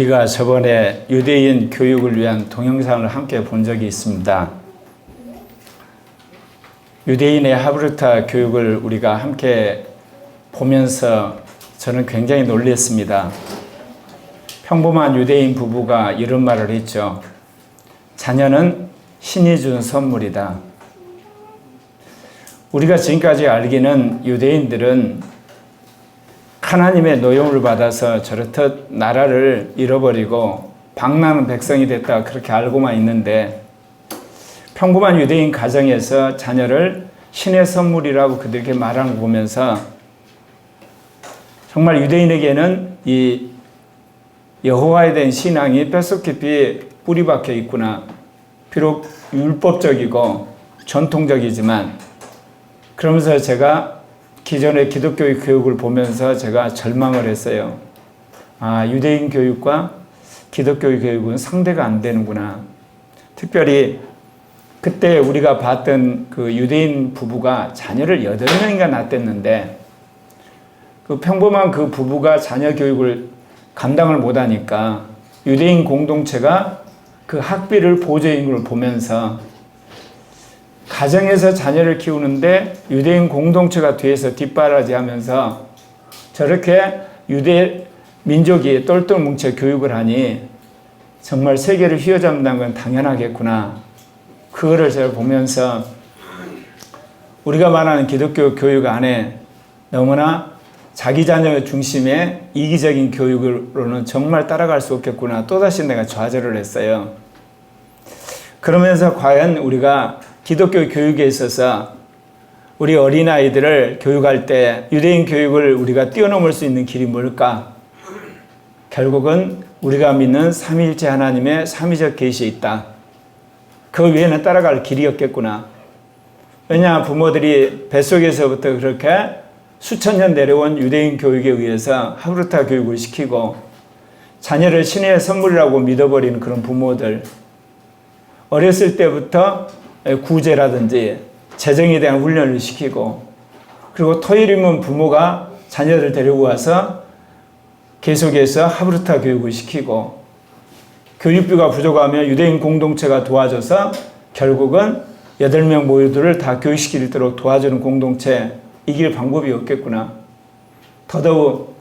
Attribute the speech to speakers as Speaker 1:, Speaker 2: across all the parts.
Speaker 1: 우리가 저번에 유대인 교육을 위한 동영상을 함께 본 적이 있습니다. 유대인의 하브르타 교육을 우리가 함께 보면서 저는 굉장히 놀랐습니다. 평범한 유대인 부부가 이런 말을 했죠. 자녀는 신이 준 선물이다. 우리가 지금까지 알기는 유대인들은 하나님의 노용을 받아서 저렇듯 나라를 잃어버리고 방랑한 백성이 됐다 그렇게 알고만 있는데, 평범한 유대인 가정에서 자녀를 신의 선물이라고 그들에게 말하는 거 보면서 정말 유대인에게는 이 여호와에 대한 신앙이 뼛속 깊이 뿌리 박혀 있구나. 비록 율법적이고 전통적이지만, 그러면서 제가 기존의 기독교 교육을 보면서 제가 절망을 했어요. 아, 유대인 교육과 기독교 교육은 상대가 안 되는구나. 특별히 그때 우리가 봤던 그 유대인 부부가 자녀를 8명인가 낳았댔는데, 그 평범한 그 부부가 자녀 교육을 감당을 못하니까 유대인 공동체가 그 학비를 보조인 걸 보면서 가정에서 자녀를 키우는데 유대인 공동체가 뒤에서 뒷바라지하면서 저렇게 유대 민족이 똘똘 뭉쳐 교육을 하니 정말 세계를 휘어잡는다는 건 당연하겠구나. 그거를 제가 보면서 우리가 말하는 기독교 교육 안에 너무나 자기 자녀 중심의 이기적인 교육으로는 정말 따라갈 수 없겠구나. 또다시 내가 좌절을 했어요. 그러면서 과연 우리가 기독교 교육에 있어서 우리 어린아이들을 교육할 때 유대인 교육을 우리가 뛰어넘을 수 있는 길이 뭘까? 결국은 우리가 믿는 삼위일체 하나님의 삼위적 계시에 있다. 그 외에는 따라갈 길이 없겠구나. 왜냐, 부모들이 뱃속에서부터 그렇게 수천 년 내려온 유대인 교육에 의해서 하브르타 교육을 시키고 자녀를 신의 선물이라고 믿어버리는 그런 부모들, 어렸을 때부터 구제라든지 재정에 대한 훈련을 시키고, 그리고 토요일이면 부모가 자녀를 데리고 와서 계속해서 하브르타 교육을 시키고, 교육비가 부족하면 유대인 공동체가 도와줘서 결국은 8명 모두를 다 교육시키도록 도와주는 공동체, 이길 방법이 없겠구나. 더더욱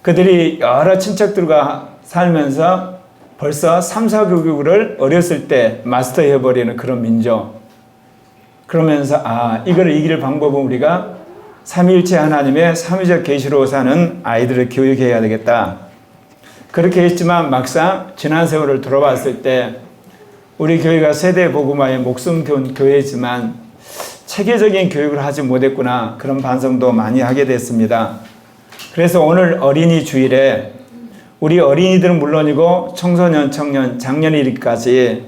Speaker 1: 그들이 여러 친척들과 살면서 벌써 3, 4교육을 어렸을 때 마스터해버리는 그런 민족. 그러면서 이걸 이길 방법은 우리가 삼위일체 하나님의 삼위적 계시로 사는 아이들을 교육해야 되겠다. 그렇게 했지만 막상 지난 세월을 돌아봤을 때 우리 교회가 세대 복음화의 목숨 건 교회지만 체계적인 교육을 하지 못했구나. 그런 반성도 많이 하게 됐습니다. 그래서 오늘 어린이 주일에 우리 어린이들은 물론이고 청소년, 청년, 장년일까지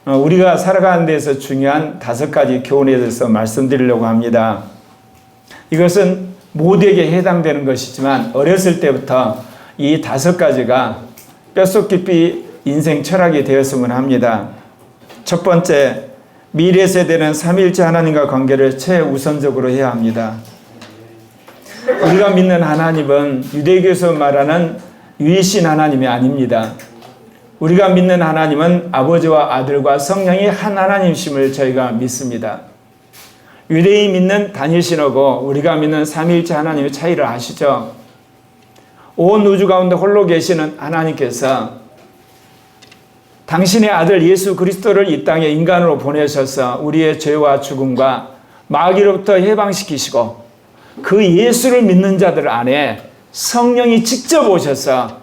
Speaker 1: 우리가 살아가는 데서 중요한 5가지 교훈에 대해서 말씀드리려고 합니다. 이것은 모두에게 해당되는 것이지만 어렸을 때부터 이 5가지가 뼛속 깊이 인생 철학이 되었으면 합니다. 첫 번째, 미래 세대는 삼위일체 하나님과 관계를 최우선적으로 해야 합니다. 우리가 믿는 하나님은 유대교에서 말하는 유일신 하나님이 아닙니다. 우리가 믿는 하나님은 아버지와 아들과 성령이 한 하나님이심을 저희가 믿습니다. 유대인이 믿는 단일신하고 우리가 믿는 삼위일체 하나님의 차이를 아시죠? 온 우주 가운데 홀로 계시는 하나님께서 당신의 아들 예수 그리스도를 이 땅에 인간으로 보내셔서 우리의 죄와 죽음과 마귀로부터 해방시키시고, 그 예수를 믿는 자들 안에 성령이 직접 오셔서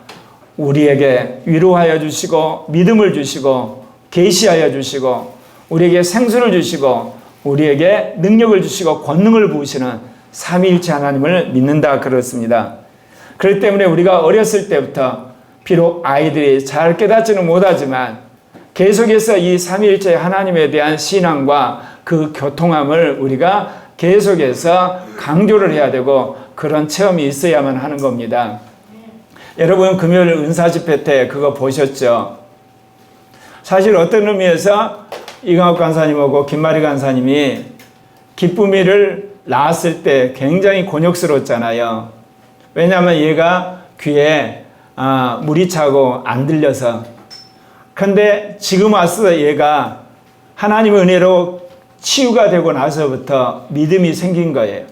Speaker 1: 우리에게 위로하여 주시고 믿음을 주시고 계시하여 주시고 우리에게 생수를 주시고 우리에게 능력을 주시고 권능을 부으시는 삼위일체 하나님을 믿는다 그렇습니다. 그렇기 때문에 우리가 어렸을 때부터 비록 아이들이 잘 깨닫지는 못하지만 계속해서 이 삼위일체 하나님에 대한 신앙과 그 교통함을 우리가 계속해서 강조를 해야 되고 그런 체험이 있어야만 하는 겁니다. 여러분 금요일 은사집회 때 그거 보셨죠? 사실 어떤 의미에서 이강욱 간사님하고 김마리 간사님이 기쁨이를 낳았을 때 굉장히 곤욕스러웠잖아요. 왜냐하면 얘가 귀에 물이 차고 안 들려서. 근데 지금 와서 얘가 하나님의 은혜로 치유가 되고 나서부터 믿음이 생긴 거예요.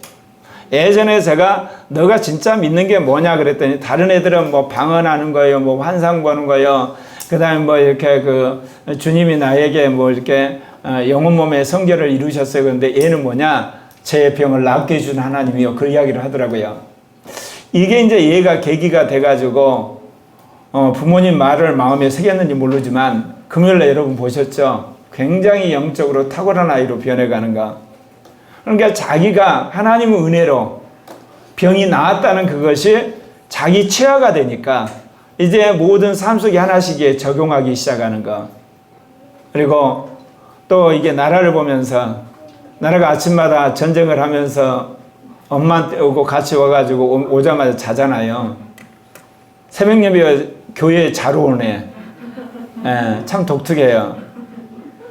Speaker 1: 예전에 제가 너가 진짜 믿는 게 뭐냐 그랬더니 다른 애들은 뭐 방언하는 거예요, 뭐 환상 보는 거예요. 그다음에 뭐 이렇게 주님이 나에게 뭐 이렇게 영혼 몸의 성결을 이루셨어요. 그런데 얘는 뭐냐? 제 병을 낫게 해준 하나님이요. 그 이야기를 하더라고요. 이게 이제 얘가 계기가 돼가지고 부모님 말을 마음에 새겼는지 모르지만 금요일날 여러분 보셨죠? 굉장히 영적으로 탁월한 아이로 변해가는가. 그러니까 자기가 하나님의 은혜로 병이 나았다는 그것이 자기 치아가 되니까 이제 모든 삶 속에 하나씩 적용하기 시작하는 거. 그리고 또 이게 나라를 보면서 나라가 아침마다 전쟁을 하면서 엄마한테 오고 같이 와가지고 오자마자 자잖아요. 새벽 예배 교회에 잘 오네. 참 독특해요.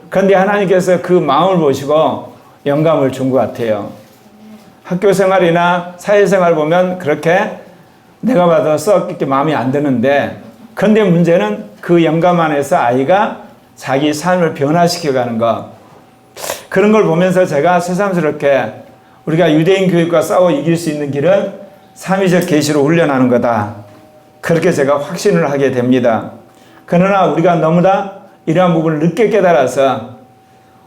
Speaker 1: 그런데 하나님께서 그 마음을 보시고 영감을 준 것 같아요. 학교 생활이나 사회생활 보면 그렇게 내가 봐도 썩 이렇게 마음이 안 드는데, 그런데 문제는 그 영감 안에서 아이가 자기 삶을 변화시켜가는 것. 그런 걸 보면서 제가 새삼스럽게 우리가 유대인 교육과 싸워 이길 수 있는 길은 삼위적 계시로 훈련하는 거다. 그렇게 제가 확신을 하게 됩니다. 그러나 우리가 너무나 이러한 부분을 늦게 깨달아서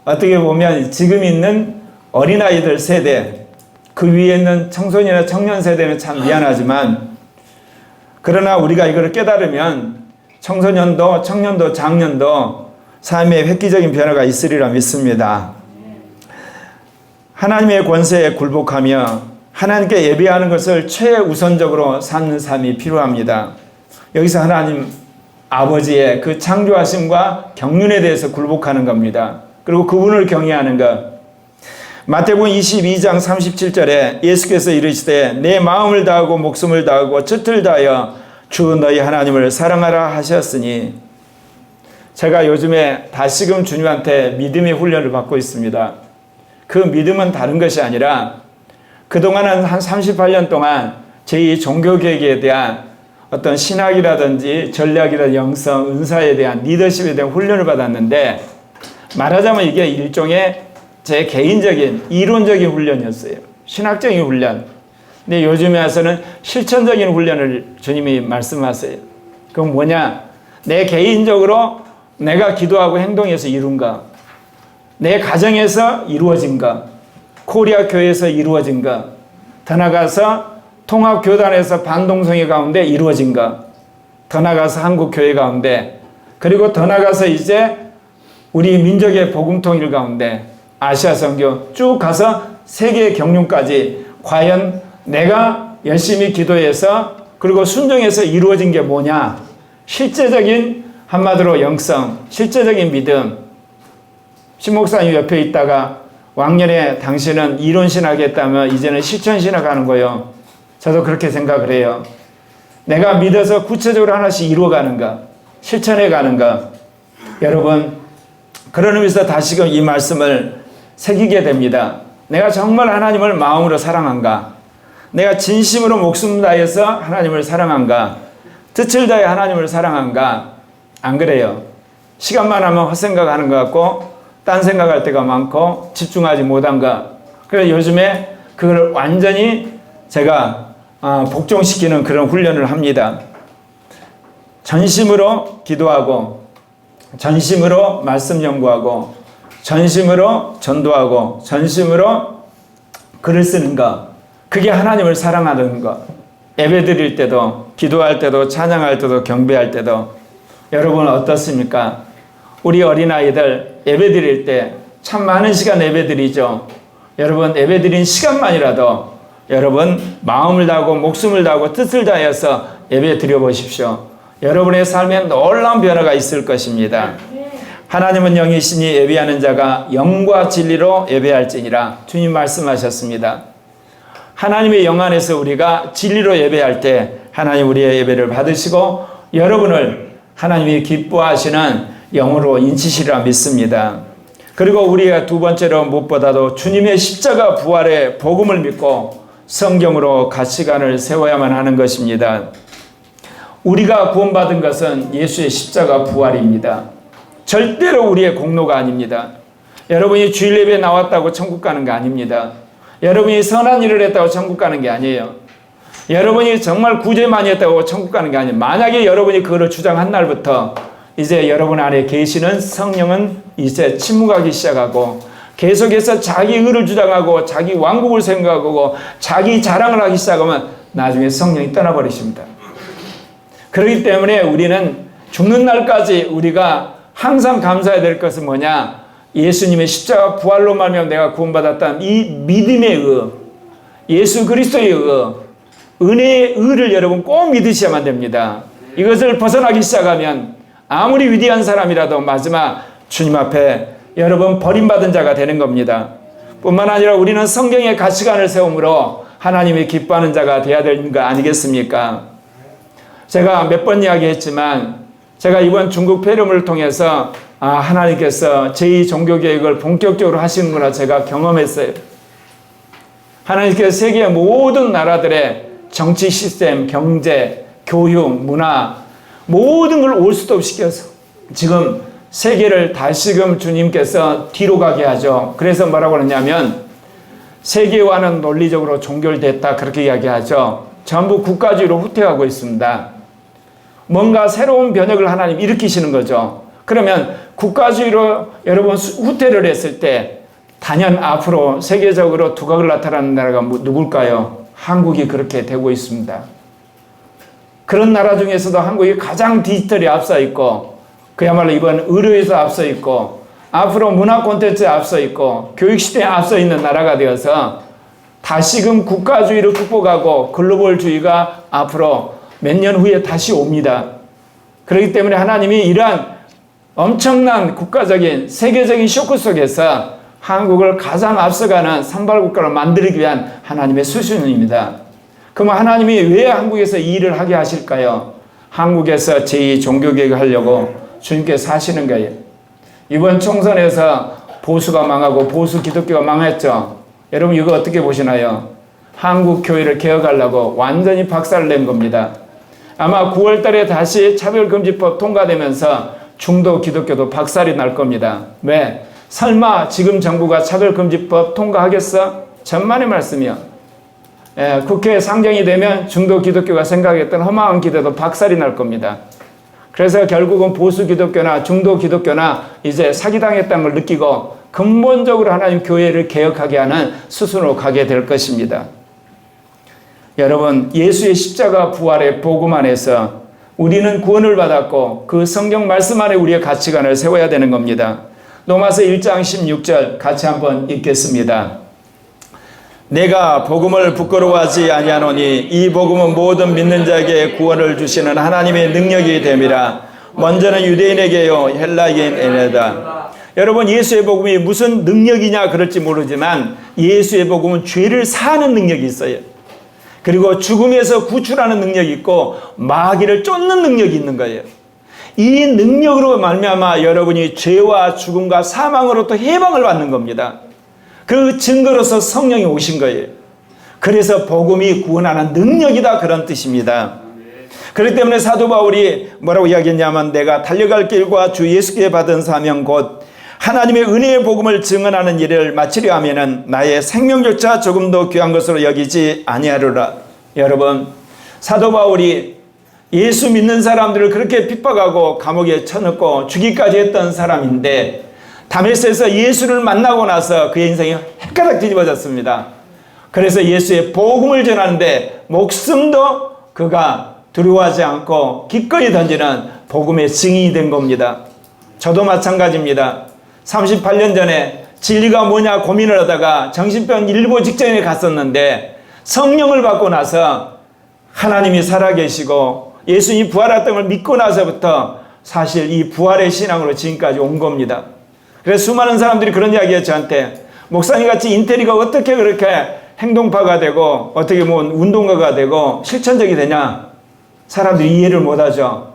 Speaker 1: 어떻게 보면 지금 있는 어린아이들 세대, 그 위에 있는 청소년이나 청년 세대는 참 미안하지만, 그러나 우리가 이걸 깨달으면 청소년도 청년도 장년도 삶의 획기적인 변화가 있으리라 믿습니다. 하나님의 권세에 굴복하며 하나님께 예배하는 것을 최우선적으로 삼는 삶이 필요합니다. 여기서 하나님 아버지의 그 창조하심과 경륜에 대해서 굴복하는 겁니다. 그리고 그분을 경외하는 것. 마태복음 22장 37절에 예수께서 이르시되 내 마음을 다하고 목숨을 다하고 젖을 다하여 주 너희 하나님을 사랑하라 하셨으니, 제가 요즘에 다시금 주님한테 믿음의 훈련을 받고 있습니다. 그 믿음은 다른 것이 아니라 그동안은 한 38년 동안 제 종교개혁에 대한 어떤 신학이라든지 전략이라든지 영성, 은사에 대한 리더십에 대한 훈련을 받았는데, 말하자면 이게 일종의 제 개인적인 이론적인 훈련이었어요. 신학적인 훈련. 근데 요즘에 와서는 실천적인 훈련을 주님이 말씀하세요. 그건 뭐냐? 내 개인적으로 내가 기도하고 행동해서 이룬가? 내 가정에서 이루어진가? 코리아 교회에서 이루어진가? 더 나아가서 통합교단에서 반동성애 가운데 이루어진가? 더 나아가서 한국교회 가운데, 그리고 더 나아가서 이제 우리 민족의 복음통일 가운데 아시아 선교 쭉 가서 세계 경륜까지 과연 내가 열심히 기도해서 그리고 순종해서 이루어진 게 뭐냐? 실제적인, 한마디로 영성, 실제적인 믿음. 신목사님 옆에 있다가 왕년에 당신은 이론신학 했다면 이제는 실천신학 하는 거예요. 저도 그렇게 생각을 해요. 내가 믿어서 구체적으로 하나씩 이루어가는가, 실천해가는가. 여러분, 그런 의미에서 다시금 이 말씀을 새기게 됩니다. 내가 정말 하나님을 마음으로 사랑한가? 내가 진심으로 목숨 다해서 하나님을 사랑한가? 뜻을 다해 하나님을 사랑한가? 안 그래요. 시간만 하면 헛생각하는 것 같고 딴 생각할 때가 많고 집중하지 못한가? 그래서 요즘에 그걸 완전히 제가 복종시키는 그런 훈련을 합니다. 전심으로 기도하고, 전심으로 말씀 연구하고, 전심으로 전도하고, 전심으로 글을 쓰는 것. 그게 하나님을 사랑하는 것. 예배 드릴 때도, 기도할 때도, 찬양할 때도, 경배할 때도. 여러분 어떻습니까? 우리 어린아이들 예배 드릴 때 참 많은 시간 예배 드리죠. 여러분 예배 드린 시간만이라도 여러분 마음을 다하고 목숨을 다하고 뜻을 다해서 예배 드려보십시오. 여러분의 삶에 놀라운 변화가 있을 것입니다. 하나님은 영이시니 예배하는 자가 영과 진리로 예배할지니라 주님 말씀하셨습니다. 하나님의 영 안에서 우리가 진리로 예배할 때 하나님 우리의 예배를 받으시고 여러분을 하나님이 기뻐하시는 영으로 인치시리라 믿습니다. 그리고 우리가 두 번째로 무엇보다도 주님의 십자가 부활의 복음을 믿고 성경으로 가치관을 세워야만 하는 것입니다. 우리가 구원받은 것은 예수의 십자가 부활입니다. 절대로 우리의 공로가 아닙니다. 여러분이 주일 예배에 나왔다고 천국 가는 게 아닙니다. 여러분이 선한 일을 했다고 천국 가는 게 아니에요. 여러분이 정말 구제 많이 했다고 천국 가는 게 아니에요. 만약에 여러분이 그거를 주장한 날부터 이제 여러분 안에 계시는 성령은 이제 침묵하기 시작하고 계속해서 자기 의를 주장하고 자기 왕국을 생각하고 자기 자랑을 하기 시작하면 나중에 성령이 떠나버리십니다. 그렇기 때문에 우리는 죽는 날까지 우리가 항상 감사해야 될 것은 뭐냐? 예수님의 십자가 부활로 말미암아 내가 구원받았다는 이 믿음의 의, 예수 그리스도의 의, 은혜의 의를 여러분 꼭 믿으셔야만 됩니다. 이것을 벗어나기 시작하면 아무리 위대한 사람이라도 마지막 주님 앞에 여러분 버림받은 자가 되는 겁니다. 뿐만 아니라 우리는 성경의 가치관을 세움으로 하나님이 기뻐하는 자가 되어야 되는 거 아니겠습니까? 제가 몇 번 이야기했지만 제가 이번 중국 폐렴을 통해서 하나님께서 제2 종교개혁을 본격적으로 하시는구나 제가 경험했어요. 하나님께서 세계의 모든 나라들의 정치 시스템, 경제, 교육, 문화 모든 걸 올스톱시켜서 지금 세계를 다시금 주님께서 뒤로 가게 하죠. 그래서 뭐라고 하느냐면 세계화는 논리적으로 종결됐다 그렇게 이야기하죠. 전부 국가주의로 후퇴하고 있습니다. 뭔가 새로운 변혁을 하나님 일으키시는 거죠. 그러면 국가주의로 여러분 후퇴를 했을 때 단연 앞으로 세계적으로 두각을 나타나는 나라가 누굴까요? 한국이 그렇게 되고 있습니다. 그런 나라 중에서도 한국이 가장 디지털에 앞서 있고 그야말로 이번 의료에서 앞서 있고 앞으로 문화 콘텐츠에 앞서 있고 교육시대에 앞서 있는 나라가 되어서 다시금 국가주의를 극복하고 글로벌주의가 앞으로 몇 년 후에 다시 옵니다. 그렇기 때문에 하나님이 이러한 엄청난 국가적인 세계적인 쇼크 속에서 한국을 가장 앞서가는 선발국가로 만들기 위한 하나님의 수순입니다. 그럼 하나님이 왜 한국에서 이 일을 하게 하실까요? 한국에서 제2 종교개혁을 하려고 주님께서 하시는 거예요. 이번 총선에서 보수가 망하고 보수 기독교가 망했죠. 여러분 이거 어떻게 보시나요? 한국 교회를 개혁하려고 완전히 박살을 낸 겁니다. 아마 9월 달에 다시 차별금지법 통과되면서 중도 기독교도 박살이 날 겁니다. 왜? 설마 지금 정부가 차별금지법 통과하겠어? 천만의 말씀이요. 국회에 상정이 되면 중도 기독교가 생각했던 허망한 기대도 박살이 날 겁니다. 그래서 결국은 보수 기독교나 중도 기독교나 이제 사기당했다는 걸 느끼고 근본적으로 하나님 교회를 개혁하게 하는 수순으로 가게 될 것입니다. 여러분, 예수의 십자가 부활의 복음 안에서 우리는 구원을 받았고 그 성경 말씀 안에 우리의 가치관을 세워야 되는 겁니다. 로마서 1장 16절 같이 한번 읽겠습니다. 내가 복음을 부끄러워하지 아니하노니 이 복음은 모든 믿는 자에게 구원을 주시는 하나님의 능력이 됨이라. 먼저는 유대인에게요 헬라인에게다. 여러분 예수의 복음이 무슨 능력이냐 그럴지 모르지만 예수의 복음은 죄를 사하는 능력이 있어요. 그리고 죽음에서 구출하는 능력이 있고 마귀를 쫓는 능력이 있는 거예요. 이 능력으로 말미암아 여러분이 죄와 죽음과 사망으로부터 해방을 받는 겁니다. 그 증거로서 성령이 오신 거예요. 그래서 복음이 구원하는 능력이다 그런 뜻입니다. 그렇기 때문에 사도 바울이 뭐라고 이야기했냐면 내가 달려갈 길과 주 예수께 받은 사명 곧 하나님의 은혜의 복음을 증언하는 일을 마치려 하면은 나의 생명조차 조금 더 귀한 것으로 여기지 아니하리라. 여러분 사도 바울이 예수 믿는 사람들을 그렇게 핍박하고 감옥에 쳐넣고 죽이까지 했던 사람인데 다메섹에서 예수를 만나고 나서 그의 인생이 헷가닥 뒤집어졌습니다. 그래서 예수의 복음을 전하는데 목숨도 그가 두려워하지 않고 기꺼이 던지는 복음의 증인이 된 겁니다. 저도 마찬가지입니다. 38년 전에 진리가 뭐냐 고민을 하다가 정신병 일보 직전에 갔었는데 성령을 받고 나서 하나님이 살아계시고 예수님이 부활했던 걸 믿고 나서부터 사실 이 부활의 신앙으로 지금까지 온 겁니다. 그래서 수많은 사람들이 그런 이야기해요 저한테. 목사님 같이 인테리가 어떻게 그렇게 행동파가 되고 어떻게 뭐 운동가가 되고 실천적이 되냐. 사람들이 이해를 못하죠.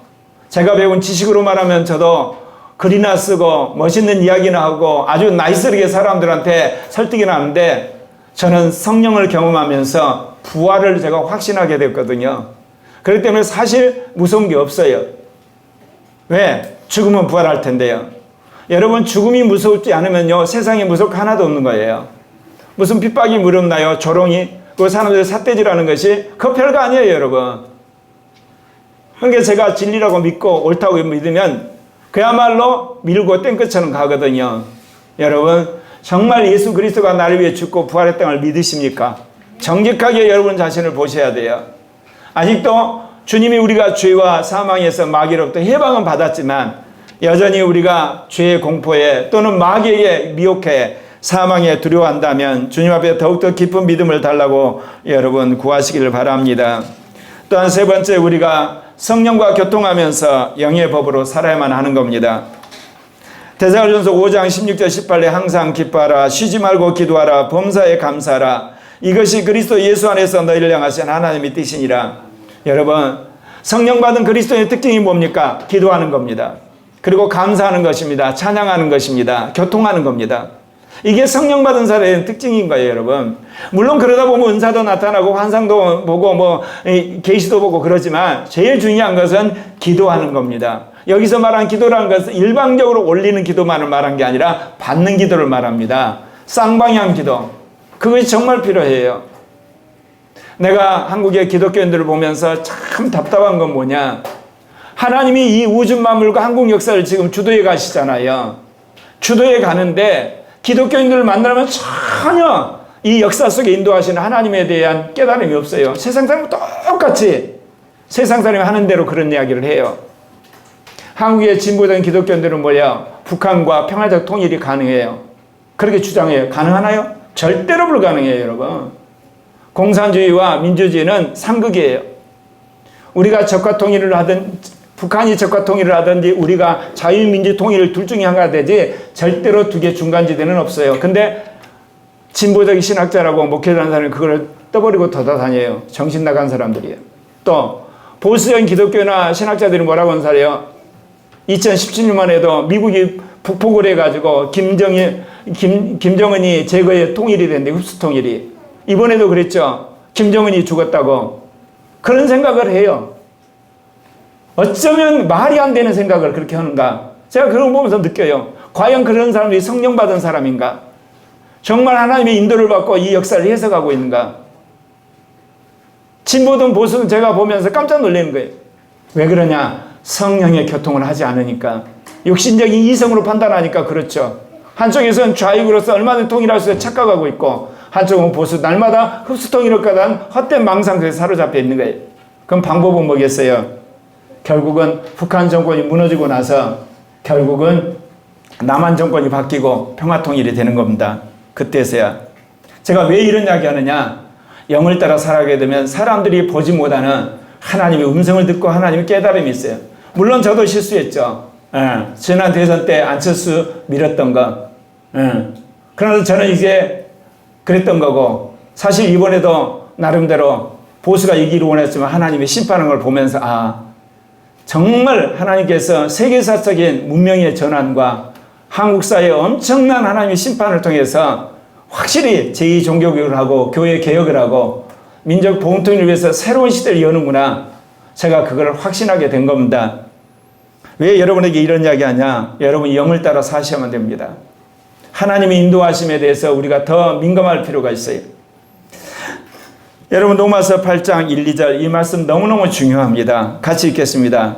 Speaker 1: 제가 배운 지식으로 말하면 저도 글이나 쓰고 멋있는 이야기나 하고 아주 나이스하게 사람들한테 설득이 나는데 저는 성령을 경험하면서 부활을 제가 확신하게 됐거든요. 그렇기 때문에 사실 무서운 게 없어요. 왜? 죽으면 부활할 텐데요. 여러분, 죽음이 무섭지 않으면요, 세상에 무섭고 하나도 없는 거예요. 무슨 핍박이 무렵나요? 조롱이? 그 사람들의 삿대질하는 것이 그 별거 아니에요, 여러분. 그러니까 제가 진리라고 믿고 옳다고 믿으면 그야말로 밀고 땡끝처럼 가거든요. 여러분, 정말 예수 그리스도가 나를 위해 죽고 부활했다는 걸 믿으십니까? 정직하게 여러분 자신을 보셔야 돼요. 아직도 주님이 우리가 죄와 사망에서 마귀로부터 해방은 받았지만 여전히 우리가 죄의 공포에 또는 마귀에게 미혹해 사망에 두려워한다면 주님 앞에 더욱더 깊은 믿음을 달라고 여러분 구하시기를 바랍니다. 또한 세 번째, 우리가 성령과 교통하면서 영의 법으로 살아야만 하는 겁니다. 데살로니가전서 5장 16절 18절에 항상 기뻐하라, 쉬지 말고 기도하라, 범사에 감사하라, 이것이 그리스도 예수 안에서 너희를 향하신 하나님의 뜻이니라. 여러분, 성령 받은 그리스도의 특징이 뭡니까? 기도하는 겁니다. 그리고 감사하는 것입니다. 찬양하는 것입니다. 교통하는 겁니다. 이게 성령 받은 사람의 특징인 거예요, 여러분. 물론 그러다 보면 은사도 나타나고 환상도 보고 계시도 보고 그러지만 제일 중요한 것은 기도하는 겁니다. 여기서 말한 기도라는 것은 일방적으로 올리는 기도만을 말한 게 아니라 받는 기도를 말합니다. 쌍방향 기도. 그것이 정말 필요해요. 내가 한국의 기독교인들을 보면서 참 답답한 건 뭐냐? 하나님이 이 우주 만물과 한국 역사를 지금 주도해 가시잖아요. 주도해 가는데 기독교인들을 만나면 전혀 이 역사 속에 인도하시는 하나님에 대한 깨달음이 없어요. 세상 사람은 똑같이 세상 사람이 하는 대로 그런 이야기를 해요. 한국의 진보적인 기독교인들은 뭐야? 북한과 평화적 통일이 가능해요. 그렇게 주장해요. 가능하나요? 절대로 불가능해요, 여러분. 공산주의와 민주주의는 상극이에요. 우리가 적화 통일을 하든 북한이 적화 통일을 하든지 우리가 자유민주 통일을 둘 중에 하나가 되지 절대로 두 개 중간지대는 없어요. 근데 진보적인 신학자라고 목회자라는 사람이 그걸 떠버리고 돌아다녀요. 정신 나간 사람들이에요. 또 보수적인 기독교나 신학자들이 뭐라고 하는 사람이에요? 2017년만 해도 미국이 북폭을 해가지고 김정은이 제거의 통일이 됐는데 흡수 통일이 이번에도 그랬죠. 김정은이 죽었다고 그런 생각을 해요. 어쩌면 말이 안 되는 생각을 그렇게 하는가? 제가 그런 거 보면서 느껴요. 과연 그런 사람들이 성령 받은 사람인가? 정말 하나님의 인도를 받고 이 역사를 해석하고 있는가? 진보든 보수든 제가 보면서 깜짝 놀라는 거예요. 왜 그러냐? 성령의 교통을 하지 않으니까. 육신적인 이성으로 판단하니까 그렇죠. 한쪽에서는 좌익으로서 얼마든지 통일할 수 있어 착각하고 있고 한쪽은 보수 날마다 흡수 통일을 가단 헛된 망상 속에 사로잡혀 있는 거예요. 그럼 방법은 뭐겠어요? 결국은 북한 정권이 무너지고 나서 결국은 남한 정권이 바뀌고 평화통일이 되는 겁니다. 그때서야. 제가 왜 이런 이야기 하느냐? 영을 따라 살아가게 되면 사람들이 보지 못하는 하나님의 음성을 듣고 하나님의 깨달음이 있어요. 물론 저도 실수했죠. 지난 대선 때 안철수 밀었던 거. 그러나 저는 이제 그랬던 거고 사실 이번에도 나름대로 보수가 이기를 원했지만 하나님의 심판하는 걸 보면서 정말 하나님께서 세계사적인 문명의 전환과 한국 사회의 엄청난 하나님의 심판을 통해서 확실히 제2종교교육을 하고 교회 개혁을 하고 민족 봉통을 위해서 새로운 시대를 여는구나. 제가 그걸 확신하게 된 겁니다. 왜 여러분에게 이런 이야기 하냐? 여러분 영을 따라 사셔야만 됩니다. 하나님의 인도하심에 대해서 우리가 더 민감할 필요가 있어요. 여러분 로마서 8장 1, 2절 이 말씀 너무너무 중요합니다. 같이 읽겠습니다.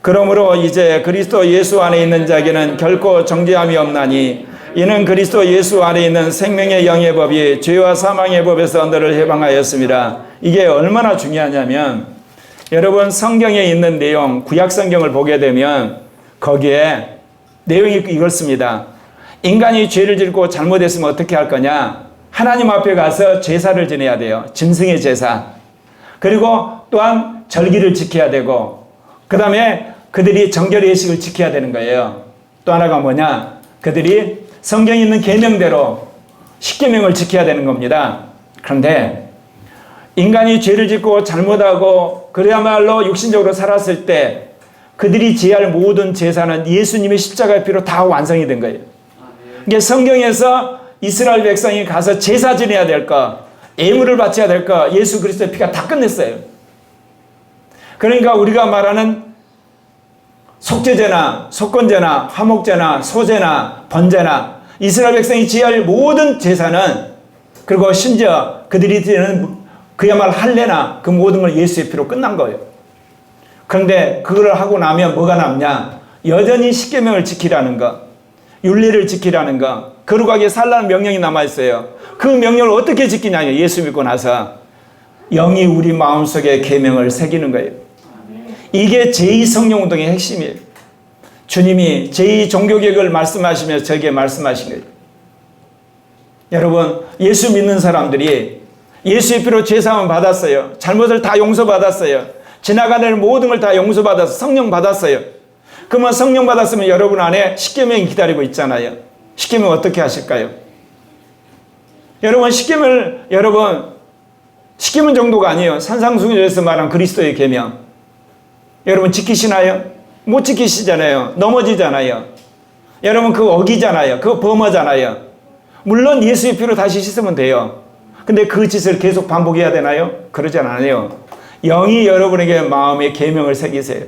Speaker 1: 그러므로 이제 그리스도 예수 안에 있는 자에게는 결코 정죄함이 없나니 이는 그리스도 예수 안에 있는 생명의 영의 법이 죄와 사망의 법에서 너를 해방하였습니다. 이게 얼마나 중요하냐면 여러분 성경에 있는 내용 구약 성경을 보게 되면 거기에 내용이 이렇습니다. 인간이 죄를 짓고 잘못했으면 어떻게 할 거냐? 하나님 앞에 가서 제사를 지내야 돼요. 짐승의 제사. 그리고 또한 절기를 지켜야 되고 그 다음에 그들이 정결 예식을 지켜야 되는 거예요. 또 하나가 뭐냐? 그들이 성경에 있는 계명대로 십계명을 지켜야 되는 겁니다. 그런데 인간이 죄를 짓고 잘못하고 그야말로 육신적으로 살았을 때 그들이 지어야 할 모든 제사는 예수님의 십자가의 피로 다 완성이 된 거예요. 이게 성경에서 이스라엘 백성이 가서 제사 지내야 될 거, 예물을 바쳐야 될 거, 예수 그리스도의 피가 다 끝냈어요. 그러니까 우리가 말하는 속죄제나 속건제나 화목제나 소제나 번제나 이스라엘 백성이 지어야 할 모든 제사는, 그리고 심지어 그들이 드리는 그야말로 할례나 그 모든 걸 예수의 피로 끝난 거예요. 그런데 그걸 하고 나면 뭐가 남냐? 여전히 십계명을 지키라는 것, 윤리를 지키라는 것, 거룩하게 살라는 명령이 남아있어요. 그 명령을 어떻게 지키냐면 예수 믿고 나서 영이 우리 마음속에 계명을 새기는 거예요. 이게 제2성령운동의 핵심이에요. 주님이 제2종교개혁을 말씀하시면서 저에게 말씀하신 거예요. 여러분, 예수 믿는 사람들이 예수의 피로 죄사함을 받았어요. 잘못을 다 용서받았어요. 지나가는 모든 걸 다 용서받아서 성령 받았어요. 그러면 성령 받았으면 여러분 안에 십계명이 기다리고 있잖아요. 십계명 어떻게 하실까요? 여러분, 십계명 정도가 아니에요. 산상수훈에서 말한 그리스도의 계명. 여러분 지키시나요? 못 지키시잖아요. 넘어지잖아요. 여러분 그거 어기잖아요. 그거 범하잖아요. 물론 예수의 피로 다시 씻으면 돼요. 근데 그 짓을 계속 반복해야 되나요? 그러지 않아요. 영이 여러분에게 마음의 계명을 새기세요.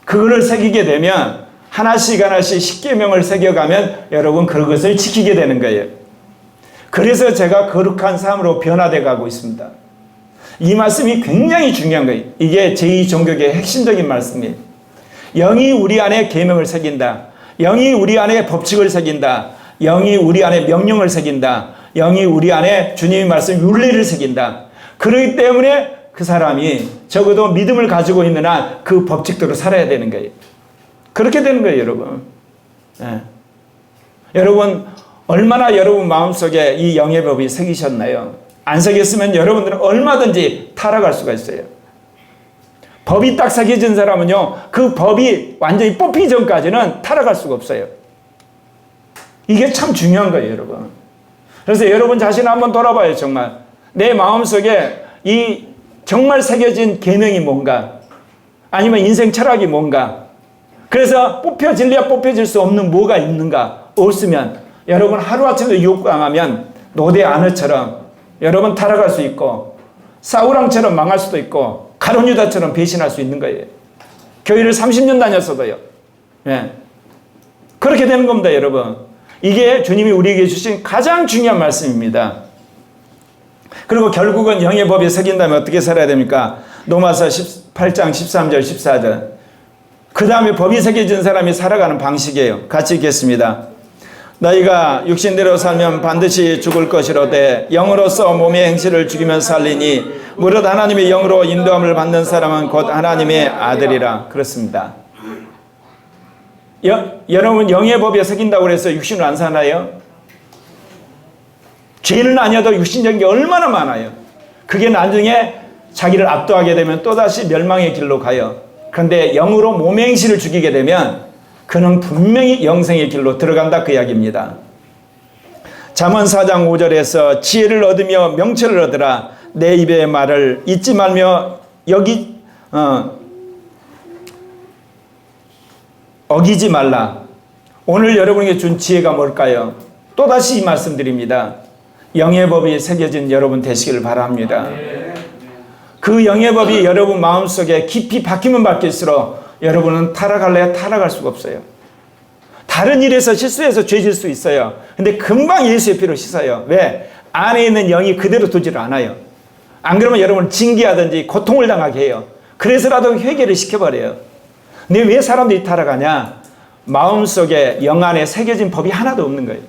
Speaker 1: 그거를 새기게 되면 하나씩 하나씩 십계명을 새겨가면 여러분 그것을 지키게 되는 거예요. 그래서 제가 거룩한 삶으로 변화돼 가고 있습니다. 이 말씀이 굉장히 중요한 거예요. 이게 제2종교계의 핵심적인 말씀이에요. 영이 우리 안에 계명을 새긴다. 영이 우리 안에 법칙을 새긴다. 영이 우리 안에 명령을 새긴다. 영이 우리 안에 주님의 말씀 윤리를 새긴다. 그렇기 때문에 그 사람이 적어도 믿음을 가지고 있는 한 그 법칙대로 살아야 되는 거예요. 그렇게 되는 거예요, 여러분. 네. 여러분 얼마나 여러분 마음속에 이 영의 법이 새기셨나요? 안 새겼으면 여러분들은 얼마든지 타락할 수가 있어요. 법이 딱 새겨진 사람은요, 그 법이 완전히 뽑히기 전까지는 타락할 수가 없어요. 이게 참 중요한 거예요, 여러분. 그래서 여러분 자신 한번 돌아봐요. 정말 내 마음속에 이 정말 새겨진 계명이 뭔가, 아니면 인생 철학이 뭔가, 그래서 뽑혀질래야 뽑혀질 수 없는 뭐가 있는가. 없으면 여러분 하루아침에 유혹당하면 노대 아너처럼 여러분 타락할 수 있고, 사우랑처럼 망할 수도 있고, 가룟유다처럼 배신할 수 있는 거예요. 교회를 30년 다녔어도요. 예. 그렇게 되는 겁니다, 여러분. 이게 주님이 우리에게 주신 가장 중요한 말씀입니다. 그리고 결국은 영의 법에 새긴다면 어떻게 살아야 됩니까? 로마서 18장 13절 14절. 그 다음에 법이 새겨진 사람이 살아가는 방식이에요. 같이 읽겠습니다. 너희가 육신대로 살면 반드시 죽을 것이로되 영으로서 몸의 행실을 죽이면 살리니 무릇 하나님의 영으로 인도함을 받는 사람은 곧 하나님의 아들이라. 그렇습니다. 여러분 영의 법에 새긴다고 해서 육신을 안 사나요? 죄는 아니어도 육신적인 게 얼마나 많아요. 그게 나중에 자기를 압도하게 되면 또다시 멸망의 길로 가요. 그런데 영으로 몸의 행실을 죽이게 되면 그는 분명히 영생의 길로 들어간다, 그 이야기입니다. 잠언 4장 5절에서 지혜를 얻으며 명철을 얻으라. 내 입의 말을 잊지 말며 어기지 말라. 오늘 여러분에게 준 지혜가 뭘까요? 또다시 이 말씀드립니다. 영의 법이 새겨진 여러분 되시기를 바랍니다. 그 영의 법이 여러분 마음속에 깊이 박히면 박힐수록 여러분은 타락할래야 타락할 수가 없어요. 다른 일에서 실수해서 죄질 수 있어요. 근데 금방 예수의 피로 씻어요. 왜? 안에 있는 영이 그대로 두지를 않아요. 안 그러면 여러분을 징계하든지 고통을 당하게 해요. 그래서라도 회개를 시켜버려요. 근데 왜 사람들이 타락하냐? 마음속에 영 안에 새겨진 법이 하나도 없는 거예요.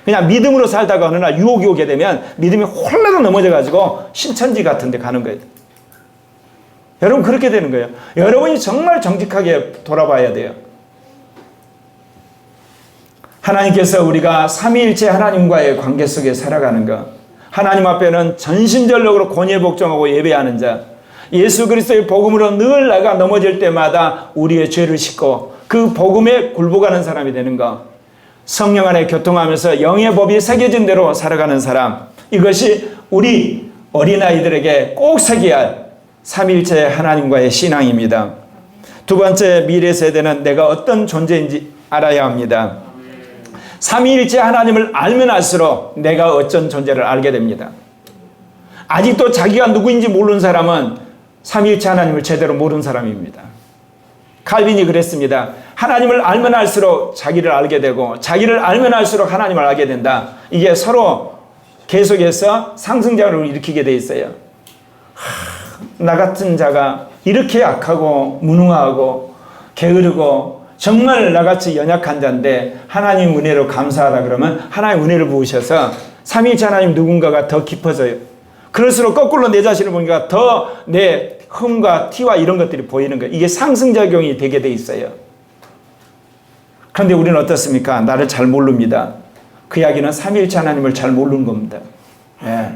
Speaker 1: 그냥 믿음으로 살다가 어느 날 유혹이 오게 되면 믿음이 홀라당 넘어져가지고 신천지 같은 데 가는 거예요. 여러분 그렇게 되는 거예요. 여러분이 정말 정직하게 돌아봐야 돼요. 하나님께서 우리가 삼위일체 하나님과의 관계 속에 살아가는 것, 하나님 앞에는 전심전력으로 권위복종하고 예배하는 자, 예수 그리스도의 복음으로 늘 내가 넘어질 때마다 우리의 죄를 씻고 그 복음에 굴복하는 사람이 되는 것, 성령 안에 교통하면서 영의 법이 새겨진 대로 살아가는 사람, 이것이 우리 어린아이들에게 꼭 새겨야 할 삼위일체 하나님과의 신앙입니다. 두 번째, 미래 세대는 내가 어떤 존재인지 알아야 합니다. 삼위일체 하나님을 알면 알수록 내가 어떤 존재를 알게 됩니다. 아직도 자기가 누구인지 모르는 사람은 삼위일체 하나님을 제대로 모르는 사람입니다. 칼빈이 그랬습니다. 하나님을 알면 알수록 자기를 알게 되고 자기를 알면 알수록 하나님을 알게 된다. 이게 서로 계속해서 상승작용을 일으키게 돼 있어요. 나 같은 자가 이렇게 약하고 무능하고 게으르고 정말 나같이 연약한 자인데 하나님 은혜로 감사하다 그러면 하나님 은혜를 부으셔서 삼위일체 하나님 누군가가 더 깊어져요. 그럴수록 거꾸로 내 자신을 보니까 더 내 흠과 티와 이런 것들이 보이는 거예요. 이게 상승작용이 되게 돼 있어요. 그런데 우리는 어떻습니까? 나를 잘 모릅니다. 그 이야기는 삼위일체 하나님을 잘 모르는 겁니다. 예.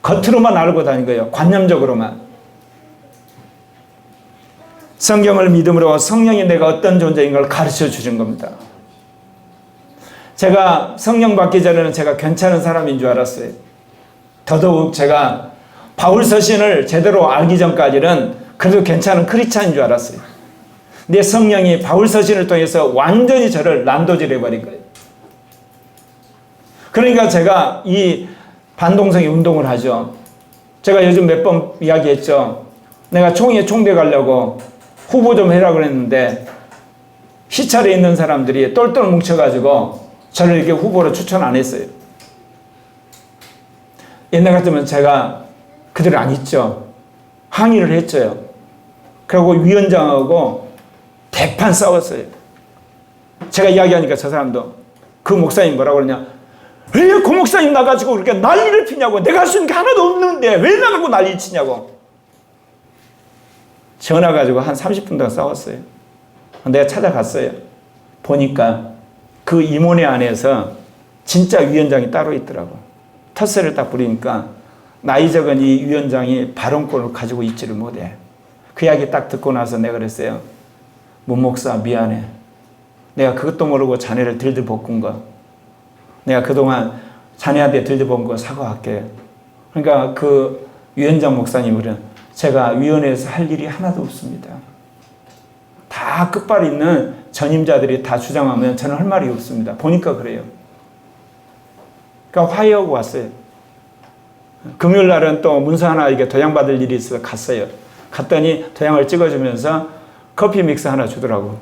Speaker 1: 겉으로만 알고 다닌 거예요. 관념적으로만. 성경을 믿음으로 성령이 내가 어떤 존재인 걸 가르쳐 주신 겁니다. 제가 성령 받기 전에는 제가 괜찮은 사람인 줄 알았어요. 더더욱 제가 바울 서신을 제대로 알기 전까지는 그래도 괜찮은 크리스찬인 줄 알았어요. 내 성령이 바울 서신을 통해서 완전히 저를 난도질해 버린 거예요. 그러니까 제가 이 반동성애 운동을 하죠. 제가 요즘 몇 번 이야기했죠. 내가 총대 가려고 후보 좀 해라 그랬는데 시찰에 있는 사람들이 똘똘 뭉쳐가지고 저를 이렇게 후보로 추천 안 했어요. 옛날 같으면 제가 그들을 안 있죠. 항의를 했죠. 그리고 위원장하고 대판 싸웠어요. 제가 이야기하니까 저 사람도 그 목사님 뭐라고 그러냐. 왜 그 목사님 나가지고 그렇게 난리를 피냐고. 내가 할 수 있는 게 하나도 없는데 왜 나가고 난리 치냐고. 전화 가지고 한 30분 동안 싸웠어요. 내가 찾아갔어요. 보니까 그 임원회 안에서 진짜 위원장이 따로 있더라고. 텃세를 딱 부리니까 나이 적은 이 위원장이 발언권을 가지고 있지를 못해. 그 이야기 딱 듣고 나서 내가 그랬어요. 문 목사 미안해. 내가 그것도 모르고 자네를 들들 볶은 거. 내가 그동안 자네한테 들들 볶은 거 사과할게. 그러니까 그 위원장 목사님은 제가 위원회에서 할 일이 하나도 없습니다. 다 끝발 있는 전임자들이 다 주장하면 저는 할 말이 없습니다. 보니까 그래요. 그러니까 화해하고 왔어요. 금요일 날은 또 문서 하나 이게 도장받을 일이 있어서 갔어요. 갔더니 도장을 찍어주면서 커피 믹스 하나 주더라고.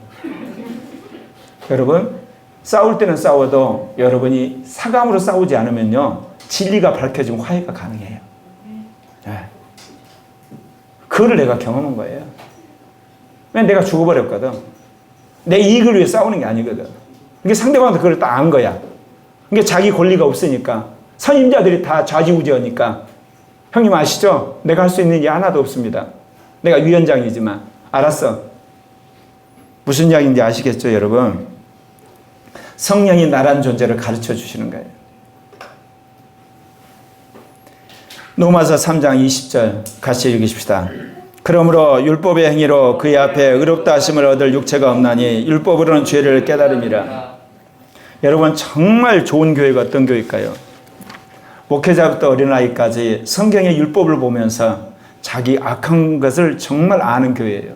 Speaker 1: 여러분, 싸울 때는 싸워도 여러분이 사감으로 싸우지 않으면요, 진리가 밝혀지면 화해가 가능해요. 네. 그거를 내가 경험한 거예요. 왜냐면 내가 죽어버렸거든. 내 이익을 위해 싸우는 게 아니거든. 이게 상대방도 그걸 딱 안 거야. 이게 자기 권리가 없으니까. 선임자들이 다 좌지우지하니까. 형님 아시죠? 내가 할 수 있는 일이 하나도 없습니다. 내가 위원장이지만. 알았어. 무슨 이야기인지 아시겠죠, 여러분? 성령이 나란 존재를 가르쳐 주시는 거예요. 로마서 3장 20절 같이 읽으십시다. 그러므로 율법의 행위로 그의 앞에 의롭다 하심을 얻을 육체가 없나니 율법으로는 죄를 깨달음이라. 여러분, 정말 좋은 교회가 어떤 교회일까요? 목회자부터 어린아이까지 성경의 율법을 보면서 자기 악한 것을 정말 아는 교회예요.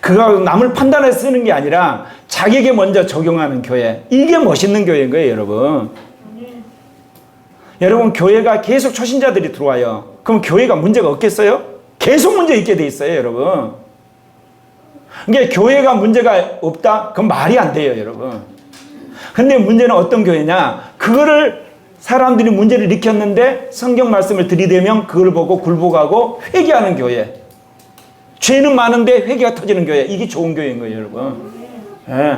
Speaker 1: 그거 남을 판단해 쓰는 게 아니라 자기에게 먼저 적용하는 교회. 이게 멋있는 교회인 거예요, 여러분. 여러분, 교회가 계속 초신자들이 들어와요. 그럼 교회가 문제가 없겠어요? 계속 문제 있게 돼 있어요, 여러분. 그러니까 교회가 문제가 없다? 그건 말이 안 돼요, 여러분. 근데 문제는 어떤 교회냐? 그거를 사람들이 문제를 일으켰는데 성경 말씀을 들이대면 그걸 보고 굴복하고 회개하는 교회. 죄는 많은데 회개가 터지는 교회. 이게 좋은 교회인 거예요, 여러분. 네.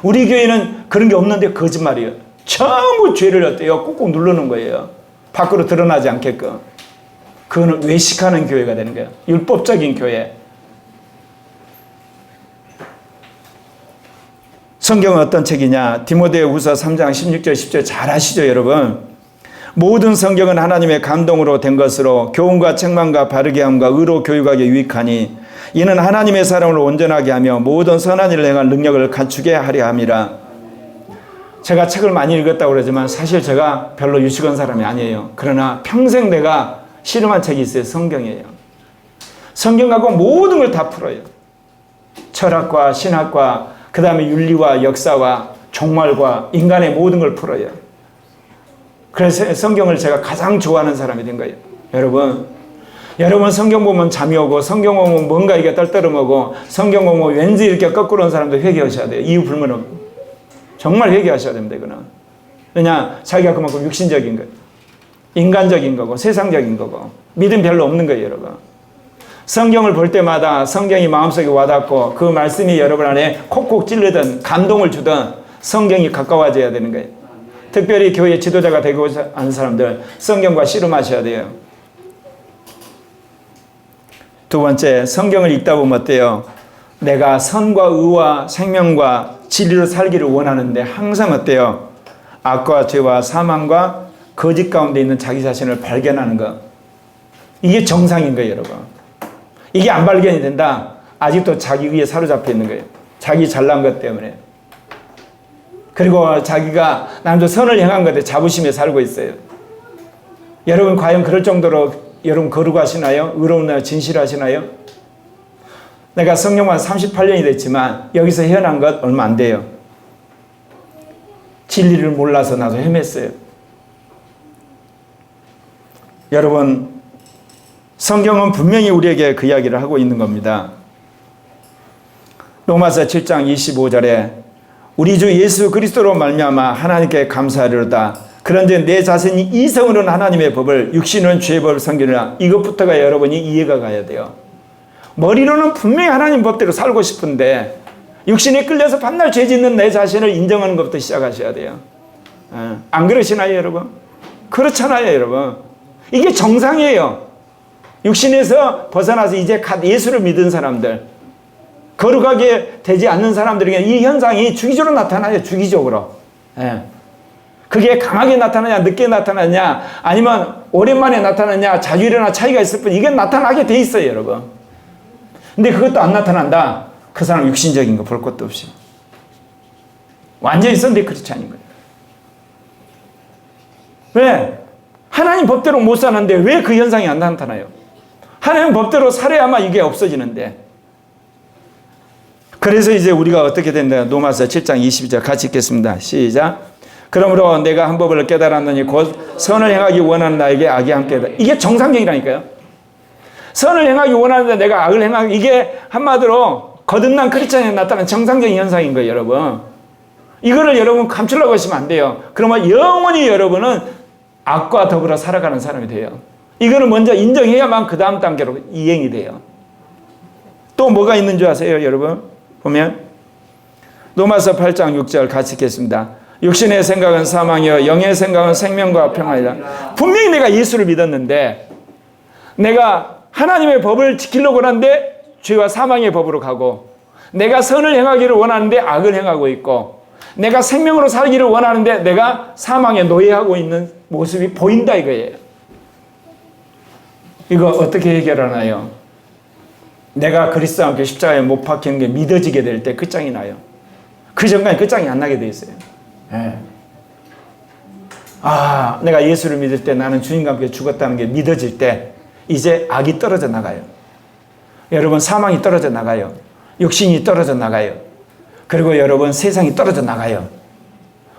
Speaker 1: 우리 교회는 그런 게 없는데 거짓말이에요. 전부 죄를 어때요? 꾹꾹 누르는 거예요. 밖으로 드러나지 않게끔. 그거는 외식하는 교회가 되는 거예요. 율법적인 교회. 성경은 어떤 책이냐? 디모데후서 3장 16절 10절 잘 아시죠, 여러분? 모든 성경은 하나님의 감동으로 된 것으로 교훈과 책망과 바르게 함과 의로 교육하기에 유익하니 이는 하나님의 사람을 온전하게 하며 모든 선한 일을 행할 능력을 갖추게 하려 함이라. 제가 책을 많이 읽었다고 그러지만 사실 제가 별로 유식한 사람이 아니에요. 그러나 평생 내가 씨름한 책이 있어요. 성경이에요. 성경 갖고 모든 걸 다 풀어요. 철학과 신학과 그 다음에 윤리와 역사와 종말과 인간의 모든 걸 풀어요. 그래서 성경을 제가 가장 좋아하는 사람이 된 거예요. 여러분, 여러분 성경 보면 잠이 오고 성경 보면 뭔가 이게 떨떠름하고 성경 보면 왠지 이렇게 거꾸로 온 사람도 회개하셔야 돼요. 이유 불문 없고. 정말 회개하셔야 됩니다. 이거는. 왜냐? 자기가 그만큼 육신적인 거예요. 인간적인 거고 세상적인 거고 믿음 별로 없는 거예요. 여러분. 성경을 볼 때마다 성경이 마음속에 와닿고 그 말씀이 여러분 안에 콕콕 찔르든 감동을 주든 성경이 가까워져야 되는 거예요. 특별히 교회 지도자가 되고 하는 사람들 성경과 씨름하셔야 돼요. 두 번째, 성경을 읽다 보면 어때요? 내가 선과 의와 생명과 진리로 살기를 원하는데 항상 어때요? 악과 죄와 사망과 거짓 가운데 있는 자기 자신을 발견하는 것. 이게 정상인 거예요, 여러분. 이게 안 발견이 된다. 아직도 자기 위에 사로잡혀 있는 거예요. 자기 잘난 것 때문에. 그리고 자기가 남도 선을 행한 것에 자부심에 살고 있어요. 여러분 과연 그럴 정도로 여러분 거룩하시나요? 의로우나요? 진실하시나요? 내가 성령만 38년이 됐지만 여기서 헤어난 것 얼마 안 돼요. 진리를 몰라서 나도 헤맸어요. 여러분 성경은 분명히 우리에게 그 이야기를 하고 있는 겁니다. 로마서 7장 25절에 우리 주 예수 그리스도로 말미암아 하나님께 감사하리로다. 그런데 내 자신이 이성으로는 하나님의 법을 육신은 죄의 법을 섬기느라. 이것부터가 여러분이 이해가 가야 돼요. 머리로는 분명히 하나님 법대로 살고 싶은데 육신에 끌려서 밤날 죄 짓는 내 자신을 인정하는 것부터 시작하셔야 돼요. 안 그러시나요 여러분? 그렇잖아요 여러분. 이게 정상이에요. 육신에서 벗어나서 이제 갓 예수를 믿은 사람들, 거룩하게 되지 않는 사람들에게 이 현상이 주기적으로 나타나요. 주기적으로. 그게 강하게 나타나냐 늦게 나타나냐 아니면 오랜만에 나타나냐 자주 일어나 차이가 있을 뿐 이게 나타나게 돼 있어요 여러분. 근데 그것도 안 나타난다. 그 사람 육신적인 거 볼 것도 없이 완전히 있었는데 그렇지 않은 거예요. 왜? 하나님 법대로 못 사는데 왜 그 현상이 안 나타나요? 하나님 법대로 살아야만 이게 없어지는데. 그래서 이제 우리가 어떻게 된다? 로마서 7장 22절 같이 읽겠습니다. 시작. 그러므로 내가 한 법을 깨달았느니 곧 선을 행하기 원하는 나에게 악이 함께다. 이게 정상적이라니까요. 선을 행하기 원하는데 내가 악을 행하기, 이게 한마디로 거듭난 크리스찬에 나타나는 정상적인 현상인 거예요 여러분. 이거를 여러분 감추려고 하시면 안 돼요. 그러면 영원히 여러분은 악과 더불어 살아가는 사람이 돼요. 이거는 먼저 인정해야만 그 다음 단계로 이행이 돼요. 또 뭐가 있는 줄 아세요 여러분? 보면 로마서 8장 6절 같이 읽겠습니다. 육신의 생각은 사망이요 영의 생각은 생명과 평안이다. 분명히 내가 예수를 믿었는데 내가 하나님의 법을 지키려고 하는데 죄와 사망의 법으로 가고, 내가 선을 행하기를 원하는데 악을 행하고 있고, 내가 생명으로 살기를 원하는데 내가 사망에 노예하고 있는 모습이 보인다 이거예요. 이거 어떻게 해결하나요? 내가 그리스도와 함께 십자가에 못 박히는 게 믿어지게 될 때 끝장이 나요. 그 전까지 끝장이 안 나게 돼 있어요. 내가 예수를 믿을 때 나는 주님과 함께 죽었다는 게 믿어질 때 이제 악이 떨어져 나가요. 여러분 사망이 떨어져 나가요. 육신이 떨어져 나가요. 그리고 여러분 세상이 떨어져 나가요.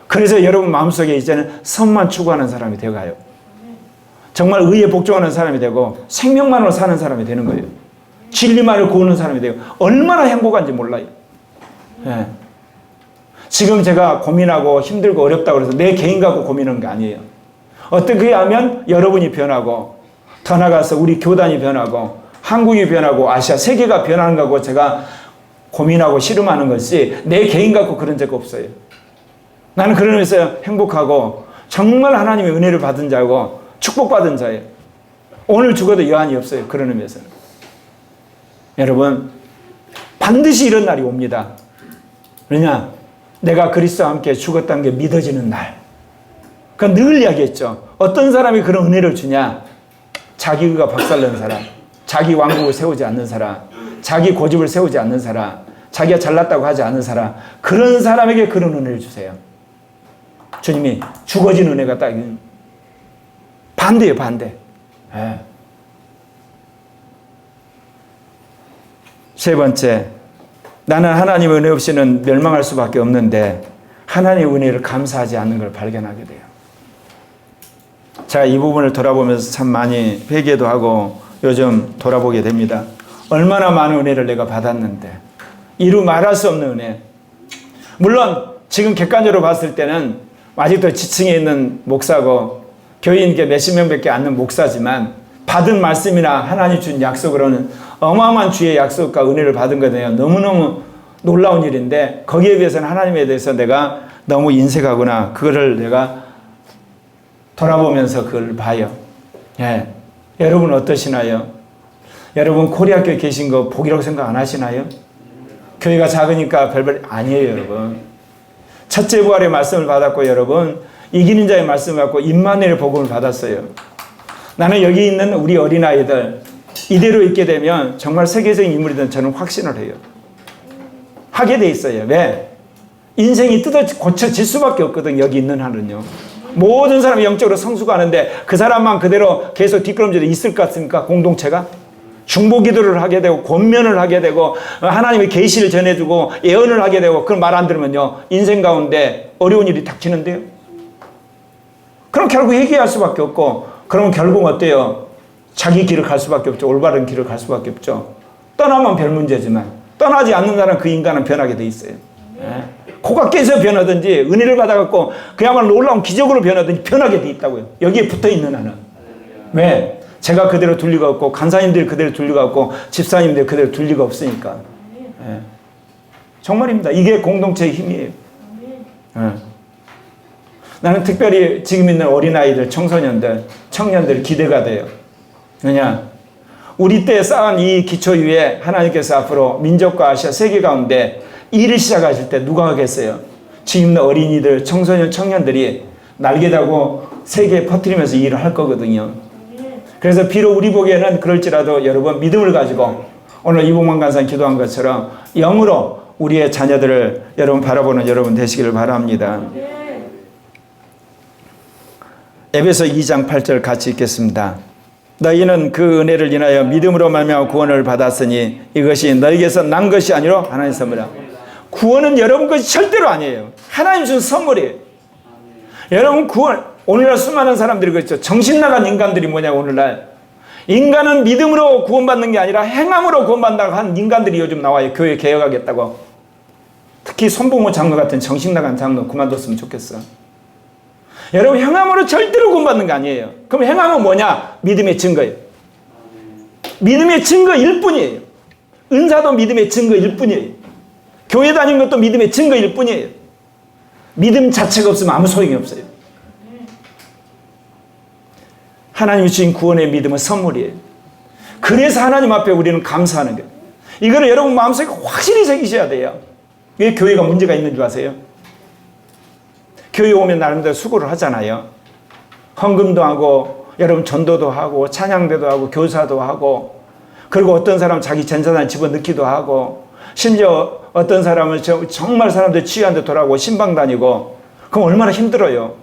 Speaker 1: 그래서 여러분 마음속에 이제는 선만 추구하는 사람이 되어가요. 정말 의에 복종하는 사람이 되고 생명만으로 사는 사람이 되는 거예요. 진리만을 구하는 사람이 되고 얼마나 행복한지 몰라요. 지금 제가 고민하고 힘들고 어렵다고 해서 내 개인 갖고 고민하는 게 아니에요. 어떻게 하면 여러분이 변하고 더 나아가서 우리 교단이 변하고 한국이 변하고 아시아 세계가 변하는 거고 제가 고민하고 씨름하는 것이 내 개인 갖고 그런 적 없어요. 나는 그런 의미에서 행복하고 정말 하나님의 은혜를 받은 자고 축복받은 자예요. 오늘 죽어도 여한이 없어요. 그런 의미에서는. 여러분 반드시 이런 날이 옵니다. 왜냐? 내가 그리스도와 함께 죽었다는 게 믿어지는 날. 그러니까 늘 이야기했죠. 어떤 사람이 그런 은혜를 주냐? 자기 의가 박살난 사람, 자기 왕국을 세우지 않는 사람, 자기 고집을 세우지 않는 사람, 자기가 잘났다고 하지 않는 사람, 그런 사람에게 그런 은혜를 주세요. 주님이 죽어진 은혜가 딱 반대예요. 반대. 세 번째, 나는 하나님의 은혜 없이는 멸망할 수밖에 없는데 하나님의 은혜를 감사하지 않는 걸 발견하게 돼요. 제가 이 부분을 돌아보면서 참 많이 회개도 하고 요즘 돌아보게 됩니다. 얼마나 많은 은혜를 내가 받았는데, 이루 말할 수 없는 은혜. 물론 지금 객관적으로 봤을 때는 아직도 지층에 있는 목사고 교인 몇십 명밖에 안 되는 목사지만 받은 말씀이나 하나님 준 약속으로는 어마어마한 주의 약속과 은혜를 받은 거네요. 너무너무 놀라운 일인데 거기에 비해서는 하나님에 대해서 내가 너무 인색하구나. 그거를 내가 돌아보면서 그걸 봐요. 예. 여러분 어떠시나요? 여러분 코리아교회 계신 거 복이라고 생각 안 하시나요? 교회가 작으니까 별별 아니에요, 여러분. 첫째 부활의 말씀을 받았고 여러분 이기는 자의 말씀을 받고 임마누엘 복음을 받았어요. 나는 여기 있는 우리 어린아이들 이대로 있게 되면 정말 세계적인 인물이든 저는 확신을 해요. 하게 돼 있어요. 왜? 인생이 고쳐질 수밖에 없거든. 여기 있는 한은요. 모든 사람이 영적으로 성숙하는데 그 사람만 그대로 계속 뒷걸음질에 있을 것 같습니까? 공동체가? 중보기도를 하게 되고 권면을 하게 되고 하나님의 계시를 전해주고 예언을 하게 되고 그걸 말 안 들으면요 인생 가운데 어려운 일이 닥치는데요. 그럼 결국 회개할 수밖에 없고 그러면 결국 어때요? 자기 길을 갈 수밖에 없죠. 올바른 길을 갈 수밖에 없죠. 떠나면 별 문제지만 떠나지 않는 사람 그 인간은 변하게 돼 있어요. 네. 코가 깨서 변하든지 은혜를 받아갖고 그야말로 놀라운 기적으로 변하든지 변하게 돼 있다고요. 여기에 붙어있는 한은. 왜? 제가 그대로 둘 리가 없고 간사님들이 그대로 둘 리가 없고 집사님들이 그대로 둘 리가 없으니까. 네. 정말입니다. 이게 공동체의 힘이에요. 네. 나는 특별히 지금 있는 어린아이들, 청소년들, 청년들 기대가 돼요. 왜냐? 우리 때 쌓은 이 기초 위에 하나님께서 앞으로 민족과 아시아 세계 가운데 일을 시작하실 때 누가 하겠어요? 지금 있는 어린이들, 청소년, 청년들이 날개 달고 세계에 퍼뜨리면서 일을 할 거거든요. 그래서 비록 우리 보기에는 그럴지라도 여러분 믿음을 가지고 오늘 이봉만 간사님 기도한 것처럼 영으로 우리의 자녀들을 여러분 바라보는 여러분 되시기를 바랍니다. 에베소 2장 8절 같이 읽겠습니다. 너희는 그 은혜를 인하여 믿음으로 말미암아 구원을 받았으니 이것이 너희에게서 난 것이 아니라 하나님의 선물이라. 구원은 여러분 것이 절대로 아니에요. 하나님 준 선물이에요. 여러분 구원, 오늘날 수많은 사람들이 그렇죠. 정신 나간 인간들이 뭐냐 오늘날. 인간은 믿음으로 구원받는 게 아니라 행함으로 구원받는다고 하는 인간들이 요즘 나와요. 교회 개혁하겠다고. 특히 손봉호 장로 같은 정신 나간 장로 그만뒀으면 좋겠어. 여러분 행함으로 절대로 구원받는 게 아니에요. 그럼 행함은 뭐냐? 믿음의 증거예요. 믿음의 증거일 뿐이에요. 은사도 믿음의 증거일 뿐이에요. 교회 다니는 것도 믿음의 증거일 뿐이에요. 믿음 자체가 없으면 아무 소용이 없어요. 하나님이 주신 구원의 믿음은 선물이에요. 그래서 하나님 앞에 우리는 감사하는 거예요. 이거를 여러분 마음속에 확실히 새기셔야 돼요. 왜 교회가 문제가 있는 줄 아세요? 교회 오면 나름대로 수고를 하잖아요. 헌금도 하고 여러분 전도도 하고 찬양대도 하고 교사도 하고 그리고 어떤 사람 자기 전자산 집어넣기도 하고 심지어 어떤 사람은 정말 사람들 치유한 데 돌아오고 신방 다니고 그럼 얼마나 힘들어요.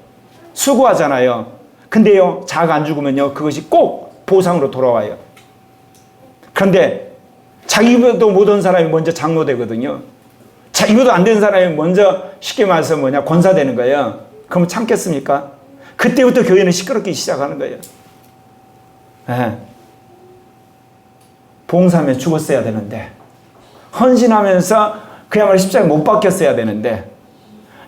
Speaker 1: 수고하잖아요. 근데요 자가 안 죽으면요 그것이 꼭 보상으로 돌아와요. 그런데 자기보다 못한 사람이 먼저 장로 되거든요. 자기보다 안 된 사람이 먼저 쉽게 말해서 권사 되는 거예요. 그럼 참겠습니까? 그때부터 교회는 시끄럽기 시작하는 거예요. 네. 봉사하면 죽었어야 되는데 헌신하면서 그야말로 십자가에 못 박혔어야 되는데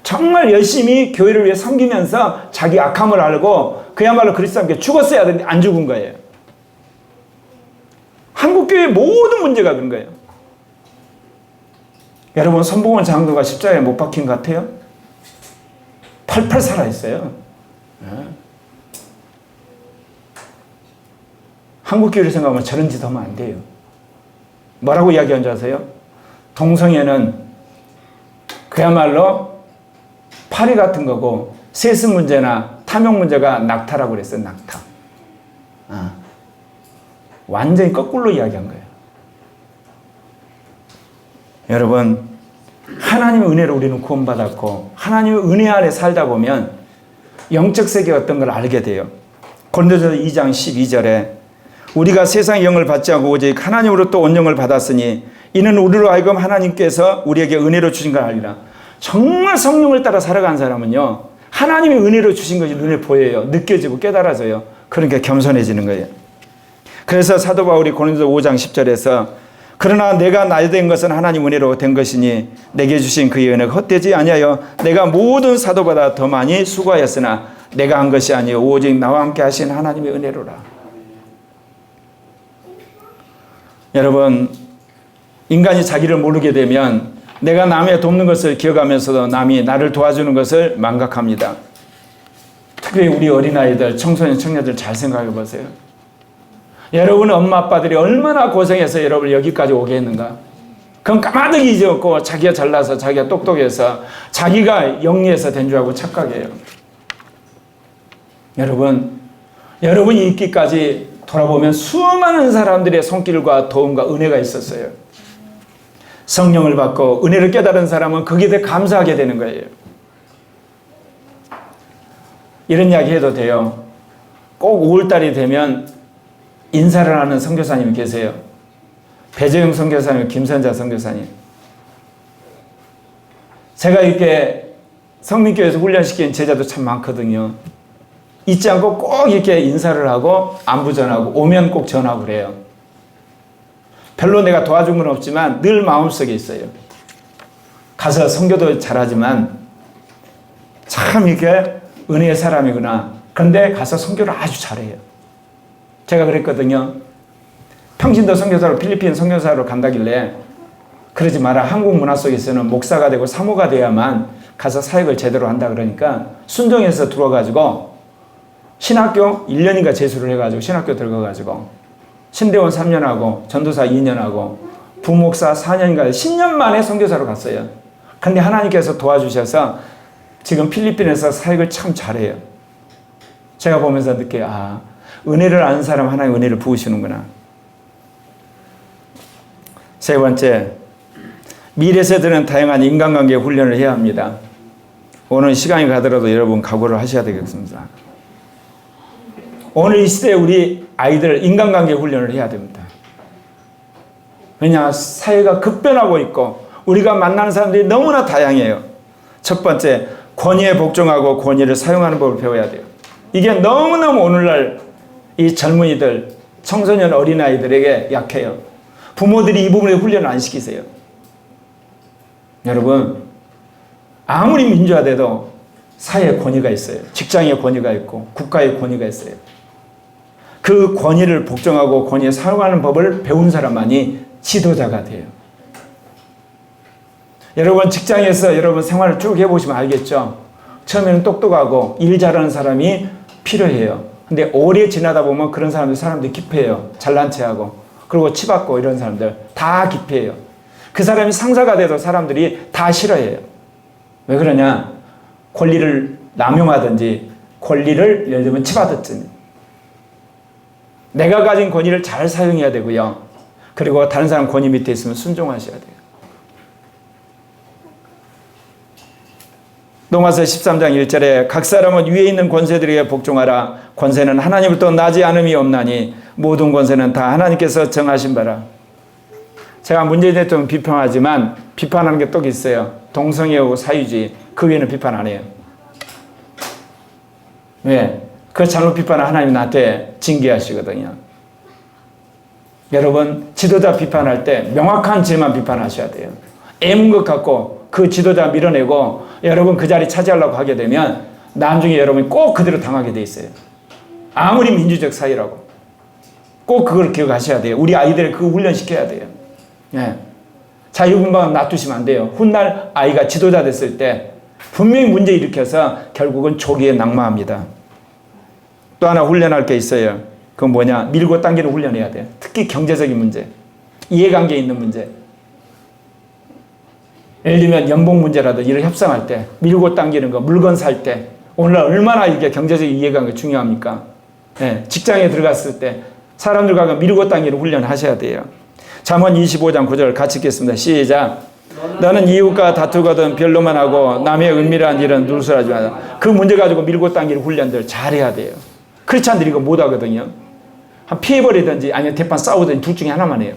Speaker 1: 정말 열심히 교회를 위해 섬기면서 자기 악함을 알고 그야말로 그리스도와 함께 죽었어야 되는데 안 죽은 거예요. 한국교회의 모든 문제가 그런 거예요. 여러분 손봉원 장로가 십자가에 못 박힌 것 같아요? 팔팔 살아있어요. 네. 한국교회를 생각하면 저런 짓 하면 안 돼요. 뭐라고 이야기한 줄 아세요? 동성애는 그야말로 파리 같은 거고 세습 문제나 탐욕 문제가 낙타라고 그랬어요. 낙타. 완전히 거꾸로 이야기한 거예요. 여러분 하나님의 은혜로 우리는 구원받았고 하나님의 은혜 아래 살다 보면 영적 세계가 어떤 걸 알게 돼요. 고린도전서 2장 12절에 우리가 세상의 영을 받지 않고 오직 하나님으로부터 온 영을 받았으니 이는 우리로 하여금 하나님께서 우리에게 은혜로 주신 걸 알리라. 정말 성령을 따라 살아간 사람은요 하나님의 은혜로 주신 것이 눈에 보여요. 느껴지고 깨달아져요. 그러니까 겸손해지는 거예요. 그래서 사도 바울이 고린도서 5장 10절에서 그러나 내가 나이된 것은 하나님 은혜로 된 것이니 내게 주신 그의 은혜가 헛되지 아니하여 내가 모든 사도보다 더 많이 수고하였으나 내가 한 것이 아니요 오직 나와 함께 하신 하나님의 은혜로라. 여러분, 인간이 자기를 모르게 되면 내가 남의 돕는 것을 기억하면서도 남이 나를 도와주는 것을 망각합니다. 특히 우리 어린아이들, 청소년, 청년들 잘 생각해 보세요. 여러분 엄마 아빠들이 얼마나 고생해서 여러분을 여기까지 오게 했는가. 그건 까마득히 잊었고 자기가 잘나서 자기가 똑똑해서 자기가 영리해서 된 줄 알고 착각해요. 여러분이 있기까지 돌아보면 수많은 사람들의 손길과 도움과 은혜가 있었어요. 성령을 받고 은혜를 깨달은 사람은 거기에 대해 감사하게 되는 거예요. 이런 이야기 해도 돼요. 꼭 5월달이 되면 인사를 하는 선교사님이 계세요. 배재영 선교사님, 김선자 선교사님. 제가 이렇게 성민교회에서 훈련시킨 제자도 참 많거든요. 잊지 않고 꼭 이렇게 인사를 하고 안부 전하고 오면 꼭 전하고 그래요. 별로 내가 도와준 건 없지만 늘 마음속에 있어요. 가서 선교도 잘하지만 참 이렇게 은혜의 사람이구나. 그런데 가서 선교를 아주 잘해요. 제가 그랬거든요. 평신도 선교사로 필리핀 선교사로 간다길래 그러지 마라. 한국 문화 속에서는 목사가 되고 사모가 돼야만 가서 사역을 제대로 한다 그러니까 순종해서 들어와가지고 신학교 1년인가 재수를 해가지고 신학교 들어가가지고 신대원 3년하고 전도사 2년하고 부목사 4년인가 10년 만에 선교사로 갔어요. 근데 하나님께서 도와주셔서 지금 필리핀에서 사역을 참 잘해요. 제가 보면서 느껴요. 은혜를 아는 사람 하나님 은혜를 부으시는구나. 세 번째, 미래 세대는 다양한 인간관계 훈련을 해야 합니다. 오늘 시간이 가더라도 여러분 각오를 하셔야 되겠습니다. 오늘 이 시대에 우리 아이들 인간관계 훈련을 해야 됩니다. 왜냐? 사회가 급변하고 있고 우리가 만나는 사람들이 너무나 다양해요. 첫 번째, 권위에 복종하고 권위를 사용하는 법을 배워야 돼요. 이게 너무너무 오늘날 이 젊은이들, 청소년 어린아이들에게 약해요. 부모들이 이 부분에 훈련을 안 시키세요. 여러분, 아무리 민주화돼도 사회에 권위가 있어요. 직장에 권위가 있고 국가에 권위가 있어요. 그 권위를 복종하고 권위에 사용하는 법을 배운 사람만이 지도자가 돼요. 여러분 직장에서 여러분 생활을 쭉 해보시면 알겠죠. 처음에는 똑똑하고 일 잘하는 사람이 필요해요. 근데 오래 지나다 보면 그런 사람들이 기피해요. 잘난 체하고 그리고 치받고 이런 사람들 다 기피해요. 그 사람이 상사가 돼도 사람들이 다 싫어해요. 왜 그러냐? 권리를 남용하든지 권리를 예를 들면 치받았든지 내가 가진 권위를 잘 사용해야 되고요. 그리고 다른 사람 권위 밑에 있으면 순종하셔야 돼요. 로마서 13장 1절에 각 사람은 위에 있는 권세들에게 복종하라. 권세는 하나님으로부터 나지 않음이 없나니 모든 권세는 다 하나님께서 정하신 바라. 제가 문재인 대통령 비판하지만 비판하는 게 또 있어요. 동성애하고 사유주의. 그 외에는 비판 안 해요. 왜? 그 잘못 비판을 하나님 나한테 징계하시거든요. 여러분 지도자 비판할 때 명확한 죄만 비판하셔야 돼요. 애문 것 같고 그 지도자 밀어내고 여러분 그 자리 차지하려고 하게 되면 나중에 여러분이 꼭 그대로 당하게 돼 있어요. 아무리 민주적 사회라고. 꼭 그걸 기억하셔야 돼요. 우리 아이들을 그거 훈련시켜야 돼요. 예. 자유분방 놔두시면 안 돼요. 훗날 아이가 지도자 됐을 때 분명히 문제 일으켜서 결국은 초기에 낙마합니다. 또 하나 훈련할 게 있어요. 그건 뭐냐? 밀고 당기는 훈련해야 돼요. 특히 경제적인 문제, 이해관계에 있는 문제. 예를 들면 연봉 문제라든지 이런 협상할 때 밀고 당기는 거, 물건 살 때 오늘날 얼마나 이게 경제적 이해관계 중요합니까? 네, 직장에 들어갔을 때 사람들과 밀고 당기는 훈련을 하셔야 돼요. 잠언 25장 9절 같이 읽겠습니다. 시작. 너는 이웃과 다투거든 별로만 하고 남의 은밀한 일은 누설하지 마라. 그 문제 가지고 밀고 당기는 훈련들 잘해야 돼요. 크리스찬들이 이거 못하거든요. 한 피해버리든지 아니면 대판 싸우든지 둘 중에 하나만 해요.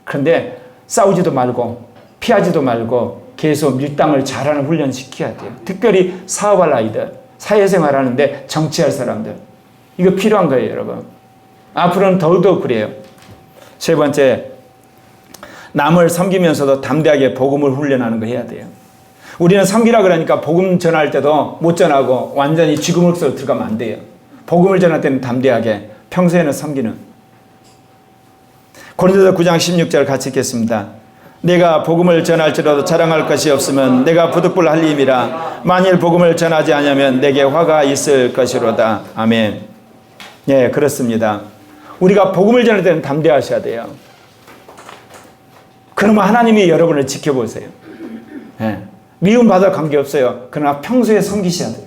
Speaker 1: 그런데 싸우지도 말고 피하지도 말고 계속 밀당을 잘하는 훈련 시켜야 돼요. 특별히 사업할 아이들, 사회생활 하는데 정치할 사람들. 이거 필요한 거예요, 여러분. 앞으로는 더욱더 그래요. 세 번째, 남을 섬기면서도 담대하게 복음을 훈련하는 거 해야 돼요. 우리는 섬기라 그러니까 복음 전할 때도 못 전하고 완전히 쥐구멍으로 들어가면 안 돼요. 복음을 전할 때는 담대하게, 평소에는 섬기는. 고린도서 9장 16절 같이 읽겠습니다. 내가 복음을 전할지라도 자랑할 것이 없으면 내가 부득불 할 힘이라. 만일 복음을 전하지 않으면 내게 화가 있을 것이로다. 아멘. 예, 그렇습니다. 우리가 복음을 전할 때는 담대하셔야 돼요. 그러면 하나님이 여러분을 지켜보세요. 예, 미움받아 관계없어요. 그러나 평소에 섬기셔야 돼요.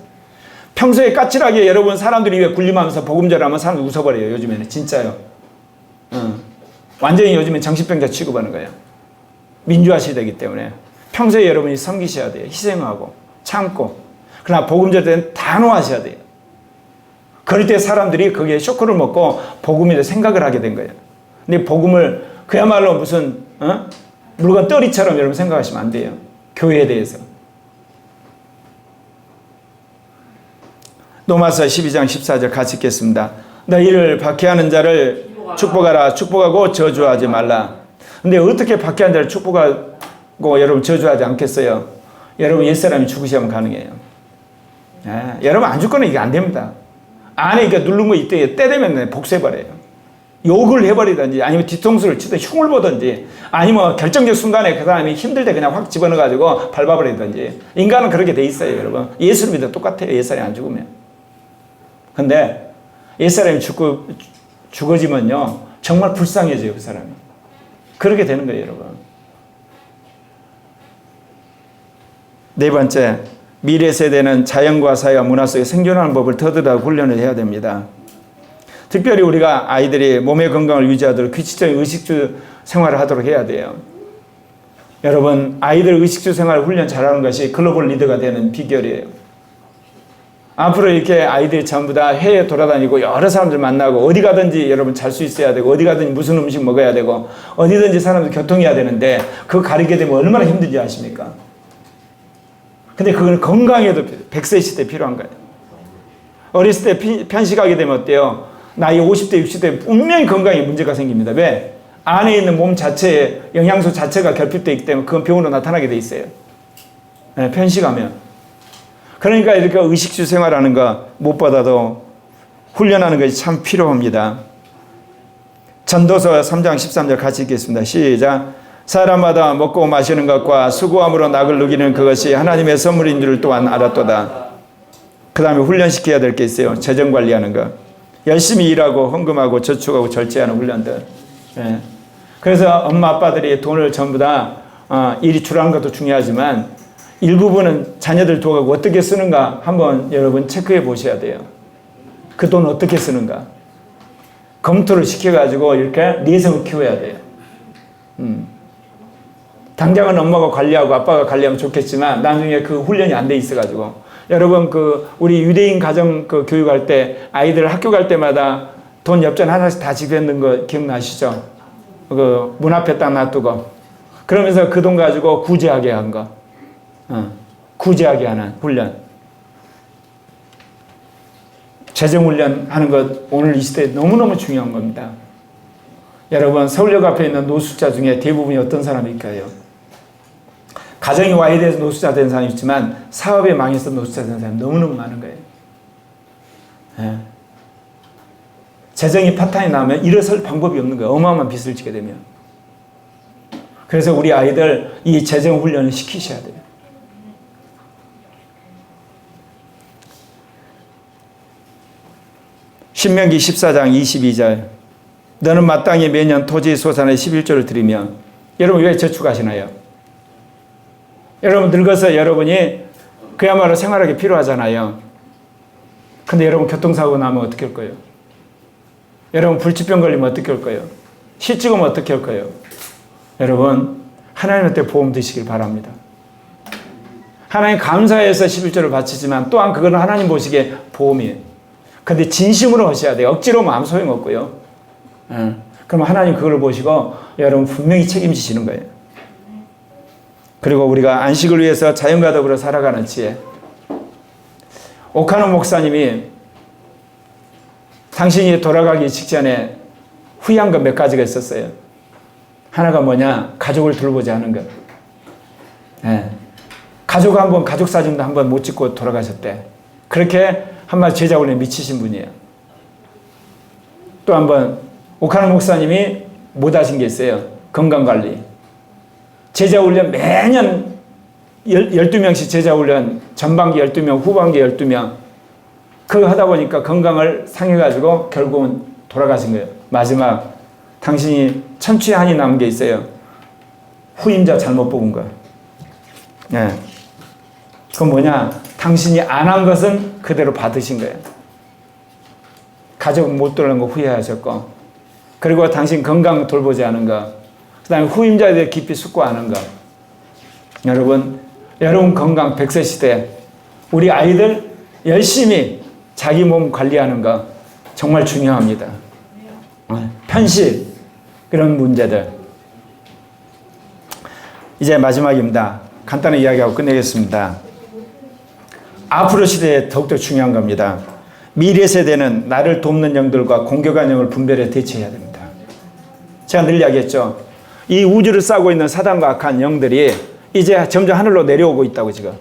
Speaker 1: 평소에 까칠하게 여러분 사람들이 왜 군림하면서 복음 전하면 사람들 웃어버려요. 요즘에는 진짜요. 완전히 요즘엔 정신병자 취급하는 거예요. 민주화 시대이기 때문에 평소에 여러분이 섬기셔야 돼요. 희생하고 참고. 그러나 복음 전할 때는 단호하셔야 돼요. 그럴 때 사람들이 거기에 쇼크를 먹고 복음에 대해 생각을 하게 된 거예요. 근데 복음을 그야말로 무슨 물건 떨이처럼 여러분 생각하시면 안 돼요. 교회에 대해서. 로마서 12장 14절 같이 읽겠습니다. 너희를 박해하는 자를 축복하라. 축복하고 저주하지 말라. 근데 어떻게 박해하는 자를 축복하고 여러분 저주하지 않겠어요? 여러분 옛사람이 죽으시면 가능해요. 여러분 안 죽거나 이게 안 됩니다. 안에 이렇게 누른 거 이때 때 되면 복수해버려요. 욕을 해버리든지 아니면 뒤통수를 치든 흉을 보든지 아니면 결정적 순간에 그 사람이 힘들 때 그냥 확 집어넣어가지고 밟아버리든지. 인간은 그렇게 돼 있어요. 여러분 예수를 믿어 똑같아요. 옛사람이 안 죽으면. 근데 옛사람이 죽어지면요 정말 불쌍해져요. 그 사람이. 그렇게 되는 거예요. 여러분. 네 번째, 미래 세대는 자연과 사회와 문화 속에 생존하는 법을 터득하고 훈련을 해야 됩니다. 특별히 우리가 아이들이 몸의 건강을 유지하도록 규칙적인 의식주 생활을 하도록 해야 돼요. 여러분 아이들 의식주 생활 훈련 잘하는 것이 글로벌 리더가 되는 비결이에요. 앞으로 이렇게 아이들이 전부 다 해외에 돌아다니고 여러 사람들 만나고 어디 가든지 여러분 잘 수 있어야 되고 어디 가든지 무슨 음식 먹어야 되고 어디든지 사람들 교통해야 되는데 그거 가리게 되면 얼마나 힘든지 아십니까? 근데 그건 건강에도 100세 시대 필요한 거예요. 어렸을 때 편식하게 되면 어때요? 나이 50대 60대 분명히 건강에 문제가 생깁니다. 왜? 안에 있는 몸 자체에 영양소 자체가 결핍되어 있기 때문에 그건 병으로 나타나게 돼 있어요. 네, 편식하면. 그러니까 이렇게 의식주 생활하는 거 못 받아도 훈련하는 것이 참 필요합니다. 전도서 3장 13절 같이 읽겠습니다. 시작. 사람마다 먹고 마시는 것과 수고함으로 낙을 누기는 그것이 하나님의 선물인 줄 또한 알았도다. 그 다음에 훈련시켜야 될 게 있어요. 재정 관리하는 거. 열심히 일하고 헌금하고 저축하고 절제하는 훈련들. 예. 그래서 엄마 아빠들이 돈을 전부 다 일이 줄하는 것도 중요하지만 일부분은 자녀들 둬가고 어떻게 쓰는가 한번 여러분 체크해 보셔야 돼요. 그 돈 어떻게 쓰는가. 검토를 시켜가지고 이렇게 내성을 키워야 돼요. 당장은 엄마가 관리하고 아빠가 관리하면 좋겠지만 나중에 그 훈련이 안 돼 있어가지고 여러분 우리 유대인 가정 교육할 때 아이들 학교 갈 때마다 돈 엽전 하나씩 다 지급했는 거 기억나시죠? 문 앞에 딱 놔두고 그러면서 그 돈 가지고 구제하게 한 거. 구제하게 하는 훈련. 재정훈련 하는 것 오늘 이 시대에 너무너무 중요한 겁니다. 여러분 서울역 앞에 있는 노숙자 중에 대부분이 어떤 사람일까요? 가정이 와야 돼서 노숙자 된 사람이 있지만 사업에 망해서 노숙자 된 사람이 너무너무 많은 거예요. 예. 재정이 파탄이 나면 일어설 방법이 없는 거예요. 어마어마한 빚을 지게 되면. 그래서 우리 아이들 이 재정 훈련을 시키셔야 돼요. 신명기 14장 22절. 너는 마땅히 매년 토지 소산의 11조를 드리며. 여러분 왜 저축하시나요? 여러분 늙어서 여러분이 그야말로 생활하기 필요하잖아요. 근데 여러분 교통사고 나면 어떻게 할 거예요? 여러분 불치병 걸리면 어떻게 할 거예요? 시 찍으면 어떻게 할 거예요? 여러분 하나님한테 보험 드시길 바랍니다. 하나님 감사해서 11조를 바치지만 또한 그거는 하나님 보시기에 보험이에요. 근데 진심으로 하셔야 돼요. 억지로 하면 아무 소용없고요. 그럼 하나님 그걸 보시고 여러분 분명히 책임지시는 거예요. 그리고 우리가 안식을 위해서 자연과 더불어 살아가는 지혜. 오카노 목사님이 당신이 돌아가기 직전에 후회한 거 몇 가지가 있었어요. 하나가 뭐냐? 가족을 돌보지 않은 것. 예. 가족 사진도 한번 못 찍고 돌아가셨대. 그렇게 한마디 제자 훈련에 미치신 분이에요. 또 한번 오카노 목사님이 못 하신 게 있어요. 건강관리. 제자 훈련 매년 12명씩 제자 훈련, 전반기 12명, 후반기 12명. 그거 하다 보니까 건강을 상해가지고 결국은 돌아가신 거예요. 마지막 당신이 천추에 한이 남은 게 있어요. 후임자 잘못 뽑은 거. 네. 그건 뭐냐? 당신이 안 한 것은 그대로 받으신 거예요. 가족 못 돌아간 거 후회하셨고, 그리고 당신 건강 돌보지 않은 거, 그 다음에 후임자에 대해 깊이 숙고하는 거. 여러분 건강 100세 시대, 우리 아이들 열심히 자기 몸 관리하는 거 정말 중요합니다. 편식, 그런 문제들. 이제 마지막입니다. 간단히 이야기하고 끝내겠습니다. 앞으로 시대에 더욱더 중요한 겁니다. 미래 세대는 나를 돕는 영들과 공격한 영을 분별해 대처해야 됩니다. 제가 늘 이야기했죠. 이 우주를 싸고 있는 사단과 악한 영들이 이제 점점 하늘로 내려오고 있다고 지금.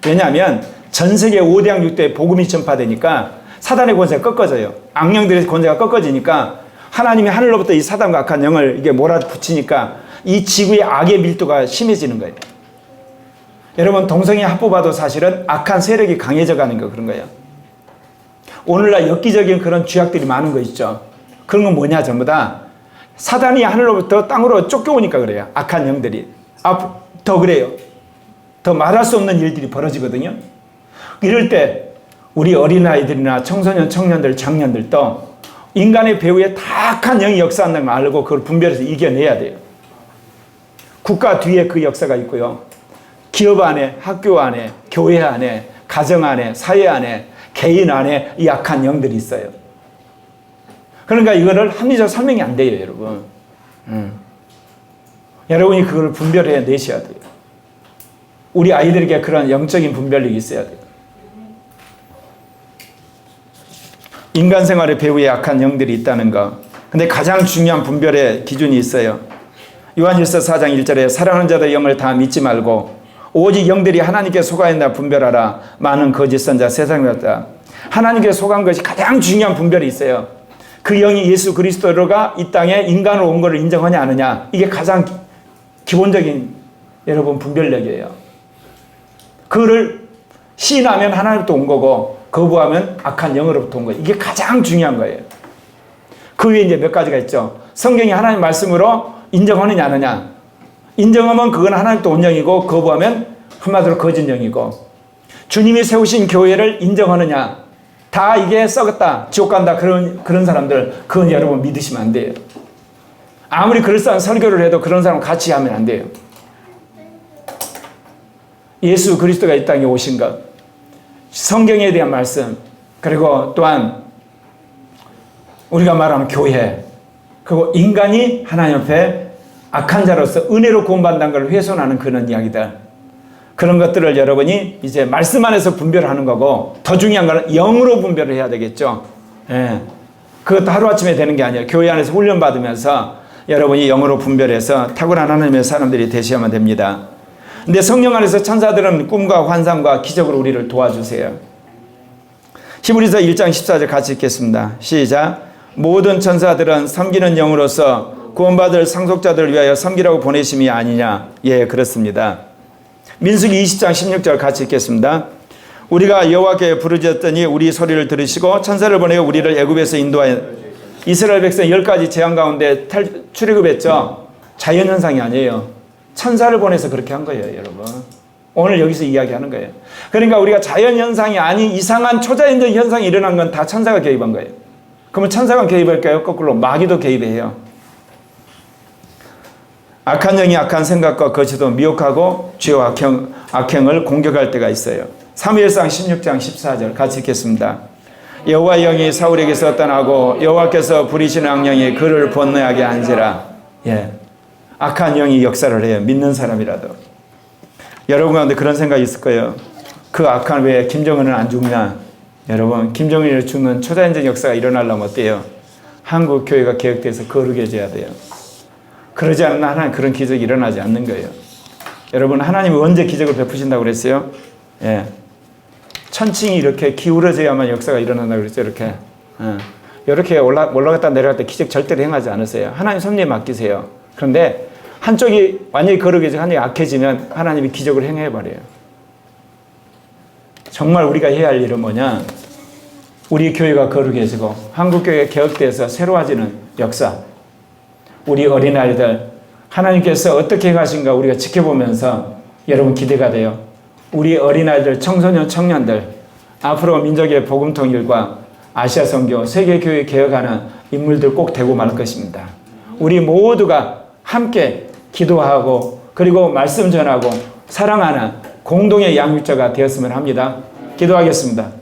Speaker 1: 왜냐하면 전 세계 5대양 6대 복음이 전파되니까 사단의 권세가 꺾어져요. 악령들의 권세가 꺾어지니까 하나님이 하늘로부터 이 사단과 악한 영을 이게 몰아붙이니까 이 지구의 악의 밀도가 심해지는 거예요. 여러분 동성애 합법화도 사실은 악한 세력이 강해져 가는 거 그런 거예요. 오늘날 엽기적인 그런 죄악들이 많은 거 있죠. 그런 건 뭐냐 전부 다 사단이 하늘로부터 땅으로 쫓겨오니까 그래요. 악한 영들이. 더 그래요. 더 말할 수 없는 일들이 벌어지거든요. 이럴 때 우리 어린아이들이나 청소년, 청년들, 장년들도 인간의 배후에 악한 영이 역사한다는 걸 알고 그걸 분별해서 이겨내야 돼요. 국가 뒤에 그 역사가 있고요. 기업 안에, 학교 안에, 교회 안에, 가정 안에, 사회 안에, 개인 안에 이 악한 영들이 있어요. 그러니까 이거를 합리적 설명이 안 돼요, 여러분. 여러분이 그걸 분별해 내셔야 돼요. 우리 아이들에게 그런 영적인 분별력이 있어야 돼요. 인간 생활의 배후에 악한 영들이 있다는 것. 근데 가장 중요한 분별의 기준이 있어요. 요한일서 4장 1절에 사랑하는 자들의 영을 다 믿지 말고 오직 영들이 하나님께 속하였나 분별하라. 많은 거짓 선자 세상에 왔다. 하나님께 속한 것이 가장 중요한 분별이 있어요. 그 영이 예수 그리스도가 이 땅에 인간으로 온 것을 인정하냐 안 하냐. 이게 가장 기본적인 여러분 분별력이에요. 그거를 시인하면 하나님부터 온 거고 거부하면 악한 영으로부터 온 거예요. 이게 가장 중요한 거예요. 그 위에 이제 몇 가지가 있죠. 성경이 하나님 말씀으로 인정하느냐 안 하냐. 인정하면 그건 하나님부터 온 영이고 거부하면 한마디로 거짓 영이고 주님이 세우신 교회를 인정하느냐. 다 이게 썩었다. 지옥 간다. 그런 사람들 그건 여러분 믿으시면 안 돼요. 아무리 그럴싸한 설교를 해도 그런 사람 같이 하면 안 돼요. 예수 그리스도가 이 땅에 오신 것, 성경에 대한 말씀, 그리고 또한 우리가 말하는 교회, 그리고 인간이 하나님 앞에 악한 자로서 은혜로 구원받는 걸 훼손하는 그런 이야기들, 그런 것들을 여러분이 이제 말씀 안에서 분별하는 거고, 더 중요한 건 영으로 분별을 해야 되겠죠. 예. 그것도 하루아침에 되는 게 아니에요. 교회 안에서 훈련받으면서 여러분이 영으로 분별해서 탁월한 하나님의 사람들이 되셔야만 됩니다. 근데 성령 안에서 천사들은 꿈과 환상과 기적으로 우리를 도와주세요. 히브리서 1장 14절 같이 읽겠습니다. 시작. 모든 천사들은 섬기는 영으로서 구원받을 상속자들을 위하여 섬기라고 보내심이 아니냐. 예, 그렇습니다. 민수기 20장 16절 같이 읽겠습니다. 우리가 여호와께 부르짖었더니 우리 소리를 들으시고 천사를 보내어 우리를 애굽에서 인도하여 이스라엘 백성 10가지 재앙 가운데 출애굽했죠. 자연현상이 아니에요. 천사를 보내서 그렇게 한 거예요, 여러분. 오늘 여기서 이야기하는 거예요. 그러니까 우리가 자연현상이 아닌 이상한 초자연적 현상이 일어난 건 다 천사가 개입한 거예요. 그러면 천사가 개입할까요? 거꾸로 마귀도 개입해요. 악한 영이 악한 생각과 거짓도 미혹하고 죄와 악행을 공격할 때가 있어요. 사무엘상 16장 14절 같이 읽겠습니다. 여호와의 영이 사울에게서 떠나고 여호와께서 부리시는 악령이 그를 번뇌하게 한지라. 예. 악한 영이 역사를 해요. 믿는 사람이라도. 여러분 가운데 그런 생각이 있을 거예요. 그 악한 왜 김정은은 안 죽냐? 여러분, 김정일을 죽는 초자연적 역사가 일어나려면 어때요? 한국 교회가 개혁돼서 거룩해져야 돼요. 그러지 않으면 하나님 그런 기적이 일어나지 않는 거예요. 여러분, 하나님이 언제 기적을 베푸신다고 그랬어요? 예. 천칭이 이렇게 기울어져야만 역사가 일어난다고 그랬죠. 이렇게. 이렇게 올라갔다 내려갈 때 기적 절대로 행하지 않으세요. 하나님 섭리에 맡기세요. 그런데 한쪽이 완전히 거룩해지고 한쪽이 악해지면 하나님이 기적을 행해버려요. 정말 우리가 해야 할 일은 뭐냐? 우리 교회가 거룩해지고 한국교회가 개혁돼서 새로워지는 역사. 우리 어린아이들 하나님께서 어떻게 행하신가 우리가 지켜보면서 여러분 기대가 돼요. 우리 어린아이들, 청소년, 청년들 앞으로 민족의 복음 통일과 아시아 선교, 세계 교회 개혁하는 인물들 꼭 되고 말 것입니다. 우리 모두가 함께 기도하고 그리고 말씀 전하고 사랑하는 공동의 양육자가 되었으면 합니다. 기도하겠습니다.